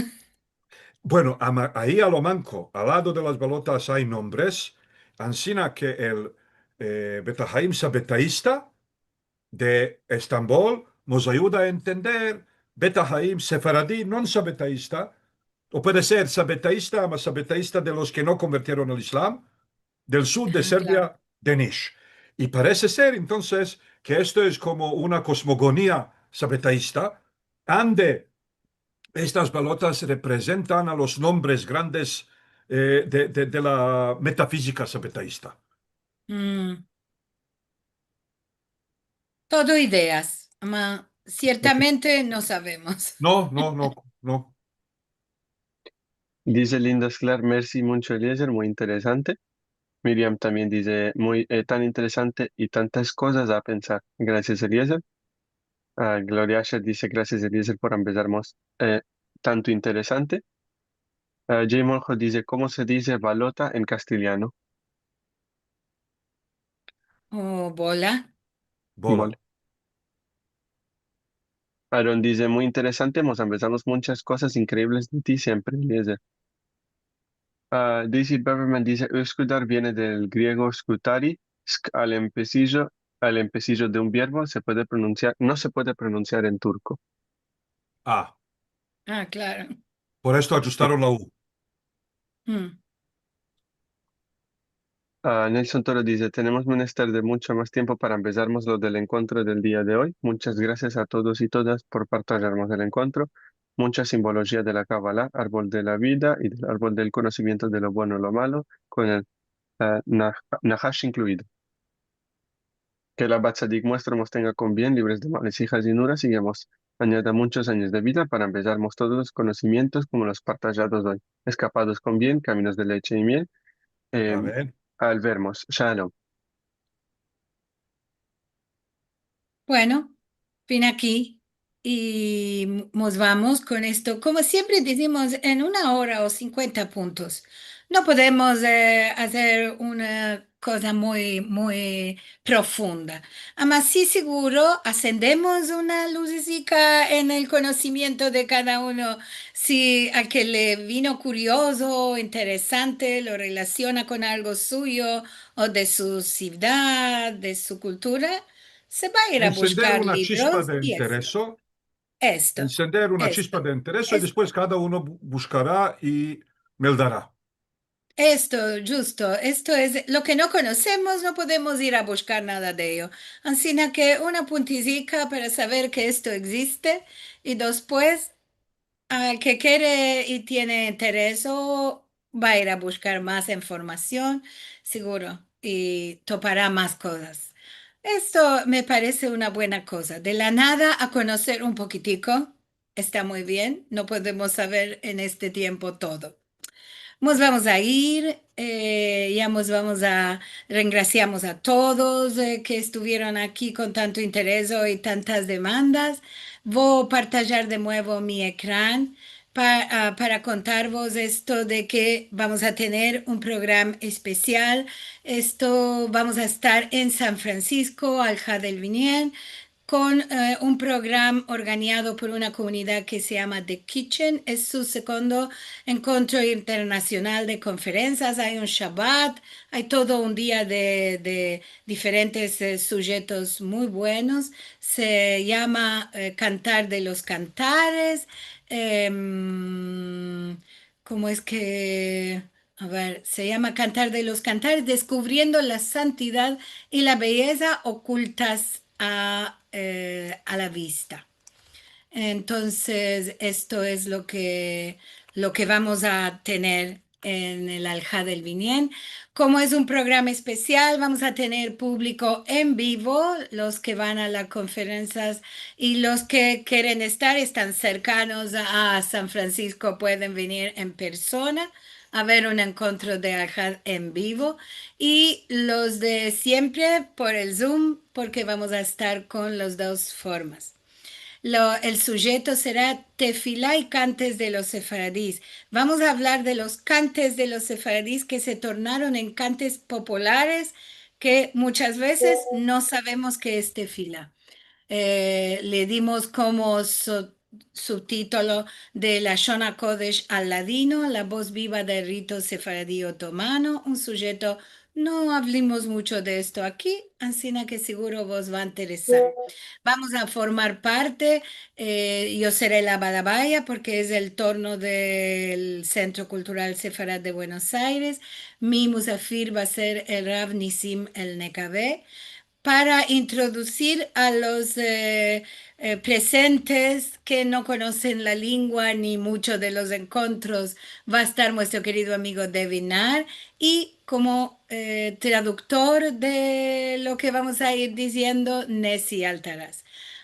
bueno, ahí a lo manco, al lado de las balotas hay nombres. Ansina que el Beta Haim Sabetaísta de Estambul nos ayuda a entender Beta Haim Sefaradí non sabetaísta, o puede ser sabetaísta, mas sabetaísta de los que no convirtieron al Islam, del sur de Ah, claro. Serbia, de Niš. Y parece ser entonces que esto es como una cosmogonía sabetaísta, ande estas balotas representan a los nombres grandes de la metafísica sabetaísta. Mm, todo ideas, ciertamente no sabemos. No. Dice Linda Sklar, merci mucho Eliezer, muy interesante. Miriam también dice, muy tan interesante y tantas cosas a pensar. Gracias Eliezer. Gloria Asher dice, gracias Eliezer por empezarnos tanto interesante. Jay Monjo dice, ¿cómo se dice balota en castellano? Oh, bola. Bola. Aaron dice, muy interesante, hemos empezado muchas cosas increíbles de ti siempre, Eliezer. Daisy Beverman dice, escutar viene del griego scutari, al empecillo de un verbo se puede pronunciar, no se puede pronunciar en turco. Ah, Ah, claro. por esto ajustaron la U. Mm. Nelson Toro dice, tenemos menester de mucho más tiempo para empezarnos lo del encuentro del día de hoy. Muchas gracias a todos y todas por partillarnos el encuentro. Mucha simbología de la Kabbalah, árbol de la vida y del árbol del conocimiento de lo bueno y lo malo, con el Nahash incluido. Que la Batzadik muestra nos tenga con bien, libres de males, hijas y nuras, y digamos, añada muchos años de vida para empezarnos todos los conocimientos como los partallados hoy. Escapados con bien, caminos de leche y miel. Eh, Amén. al vermos, Shalom. Bueno, fin aquí y nos vamos con esto. Como siempre decimos, en 1 hora o 50 puntos. No podemos hacer una cosa muy, muy profunda. Además, sí seguro, ascendemos una lucecita en el conocimiento de cada uno. Si a que le vino curioso, interesante, lo relaciona con algo suyo o de su ciudad, de su cultura. Se va a ir a Encender buscar una chispa libros de y esto, interés, esto, encender una chispa esto, de interés y es- después cada uno buscará y me dará. esto, justo, esto es lo que no conocemos, no podemos ir a buscar nada de ello. Así que una puntica para saber que esto existe y después al que quiere y tiene interés o va a ir a buscar más información, seguro, y topará más cosas. Esto me parece una buena cosa. De la nada a conocer un poquitico, está muy bien. No podemos saber en este tiempo todo. Nos vamos a ir, ya nos vamos a, reingraciamos a todos que estuvieron aquí con tanto interés y tantas demandas. Voy a partillar de nuevo mi ecrán para contaros esto de que vamos a tener un programa especial. Esto vamos a estar en San Francisco, al del Vinien, con un programa organizado por una comunidad que se llama The Kitchen. Es su segundo encuentro internacional de conferencias. Hay un Shabbat, hay todo un día de diferentes sujetos muy buenos. Se llama Cantar de los Cantares. ¿Cómo es que? A ver, se llama Cantar de los Cantares, descubriendo la santidad y la belleza ocultas a la vista. Entonces, esto es lo que vamos a tener en el Alja del Binien. Como es un programa especial, vamos a tener público en vivo, los que van a las conferencias y los que quieren estar, están cercanos a San Francisco, pueden venir en persona a ver un encuentro de Alja en vivo y los de siempre por el Zoom, porque vamos a estar con las dos formas. El sujeto será Tefilá y cantes de los sefaradís. Vamos a hablar de los cantes de los sefaradís que se tornaron en cantes populares que muchas veces no sabemos qué es tefilá. Le dimos como subtítulo de la Shona Kodesh al ladino, la voz viva del rito sefaradí otomano, un sujeto. No hablemos mucho de esto aquí, así que seguro vos va a interesar. Vamos a formar parte, yo seré la Balabaya porque es el torno del Centro Cultural Sefarad de Buenos Aires. Mi musafir va a ser el Rav Nisim El Nekabé para introducir a los presentes que no conocen la lengua ni mucho de los encuentros, va a estar nuestro querido amigo Devinar y como traductor de lo que vamos a ir diciendo, Nessie Altaraz.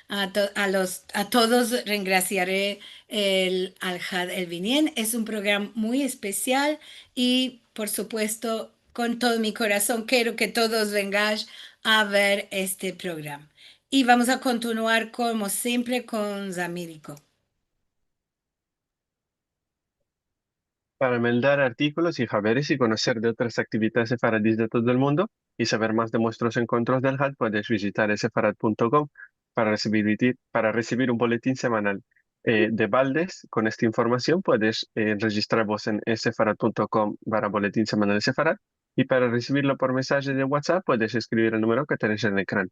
A todos reingraciaré el Al-Had El Binien. Es un programa muy especial y, por supuesto, con todo mi corazón quiero que todos vengáis a ver este programa. Y vamos a continuar como siempre con Zamírico. Para meldar artículos y haberes y conocer de otras actividades sefaradíes de todo el mundo y saber más de nuestros encuentros del HAD, puedes visitar sefarad.com para recibir un boletín semanal de Baldes. Con esta información puedes registrar vos en sefarad.com para boletín semanal de Sefarad y para recibirlo por mensaje de WhatsApp puedes escribir el número que tenés en el ecrán.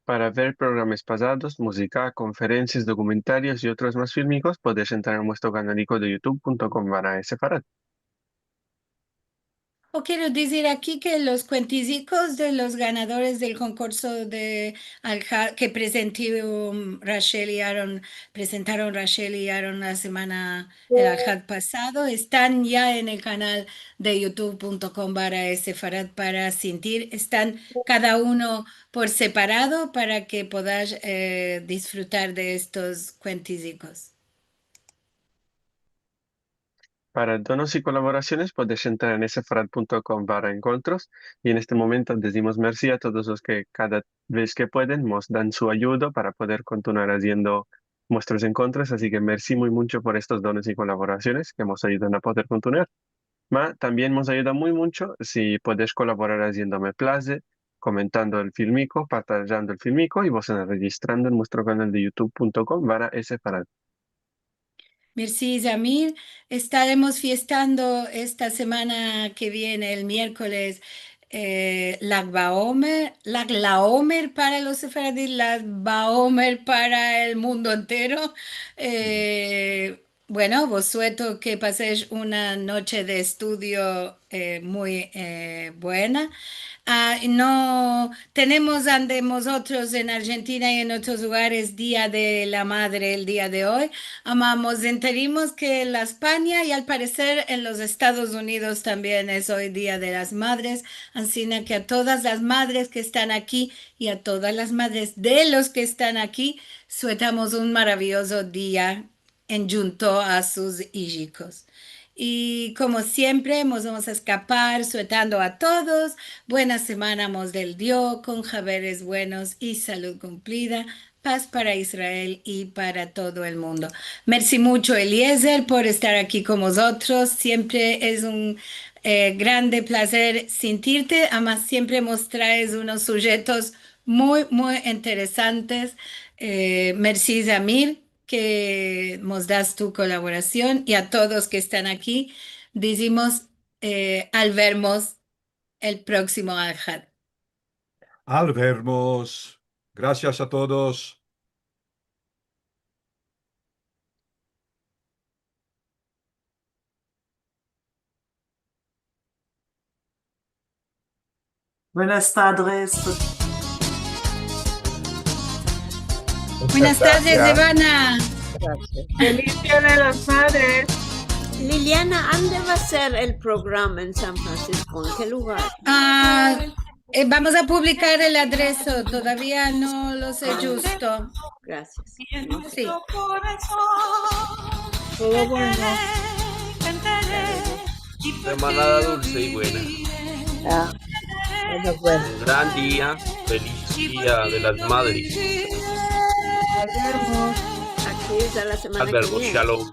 Para ver programas pasados, música, conferencias, documentarios y otros más fílmicos, puedes entrar en nuestro canal de youtube.com/sefarad. O quiero decir aquí que los cuenticicos de los ganadores del concurso de que presentaron Rachel y Aaron, presentaron Rachel y Aaron la semana, el Aljad pasado, están ya en el canal de youtube.com/sefarad para sentir, están cada uno por separado para que podáis disfrutar de estos cuenticicos. Para donos y colaboraciones, puedes entrar en sefarad.com/encuentros y en este momento decimos merci a todos los que cada vez que pueden nos dan su ayuda para poder continuar haciendo nuestros encuentros. Así que merci muy mucho por estos dones y colaboraciones que nos ayudan a poder continuar. También nos ayuda muy mucho si puedes colaborar haciéndome place, comentando el filmico, partajando el filmico y vos registrando en nuestro canal de youtube.com/sefarad. Merci, Samir. Estaremos fiestando esta semana que viene, el miércoles, Lag Baomer, Lag Laomer para los sefaradíes, Lag Baomer para el mundo entero. Bueno, vos suelto que paséis una noche de estudio muy buena. No tenemos ante nosotros en Argentina y en otros lugares Día de la Madre el día de hoy. Amamos, enterimos que en la España y al parecer en los Estados Unidos también es hoy Día de las Madres. Así que a todas las madres que están aquí y a todas las madres de los que están aquí, sueltamos un maravilloso día en junto a sus hijos. Y como siempre, nos vamos a escapar sueltando a todos. Buena semana, mos del Dios, con javeres buenos y salud cumplida. paz para Israel y para todo el mundo. Merci mucho, Eliezer, por estar aquí con nosotros. Siempre es un grande placer sentirte. Además, siempre nos traes unos sujetos muy, muy interesantes. Merci, Zamir, que nos das tu colaboración y a todos que están aquí. Decimos al vernos el próximo Ahad. Al vernos. Gracias a todos. Buenas tardes. Buenas tardes, Ivana. Feliz Día de las Madres. Liliana, ¿dónde va a ser el programa en San Francisco? ¿En qué lugar? Vamos a publicar el adreso, todavía no lo sé justo. Gracias. Sí. Todo bueno. Semanada dulce y buena. Bueno. Un gran día, feliz Día de las Madres. Nos vemos. Aquí es a la semana Al que verbo, viene. shalom.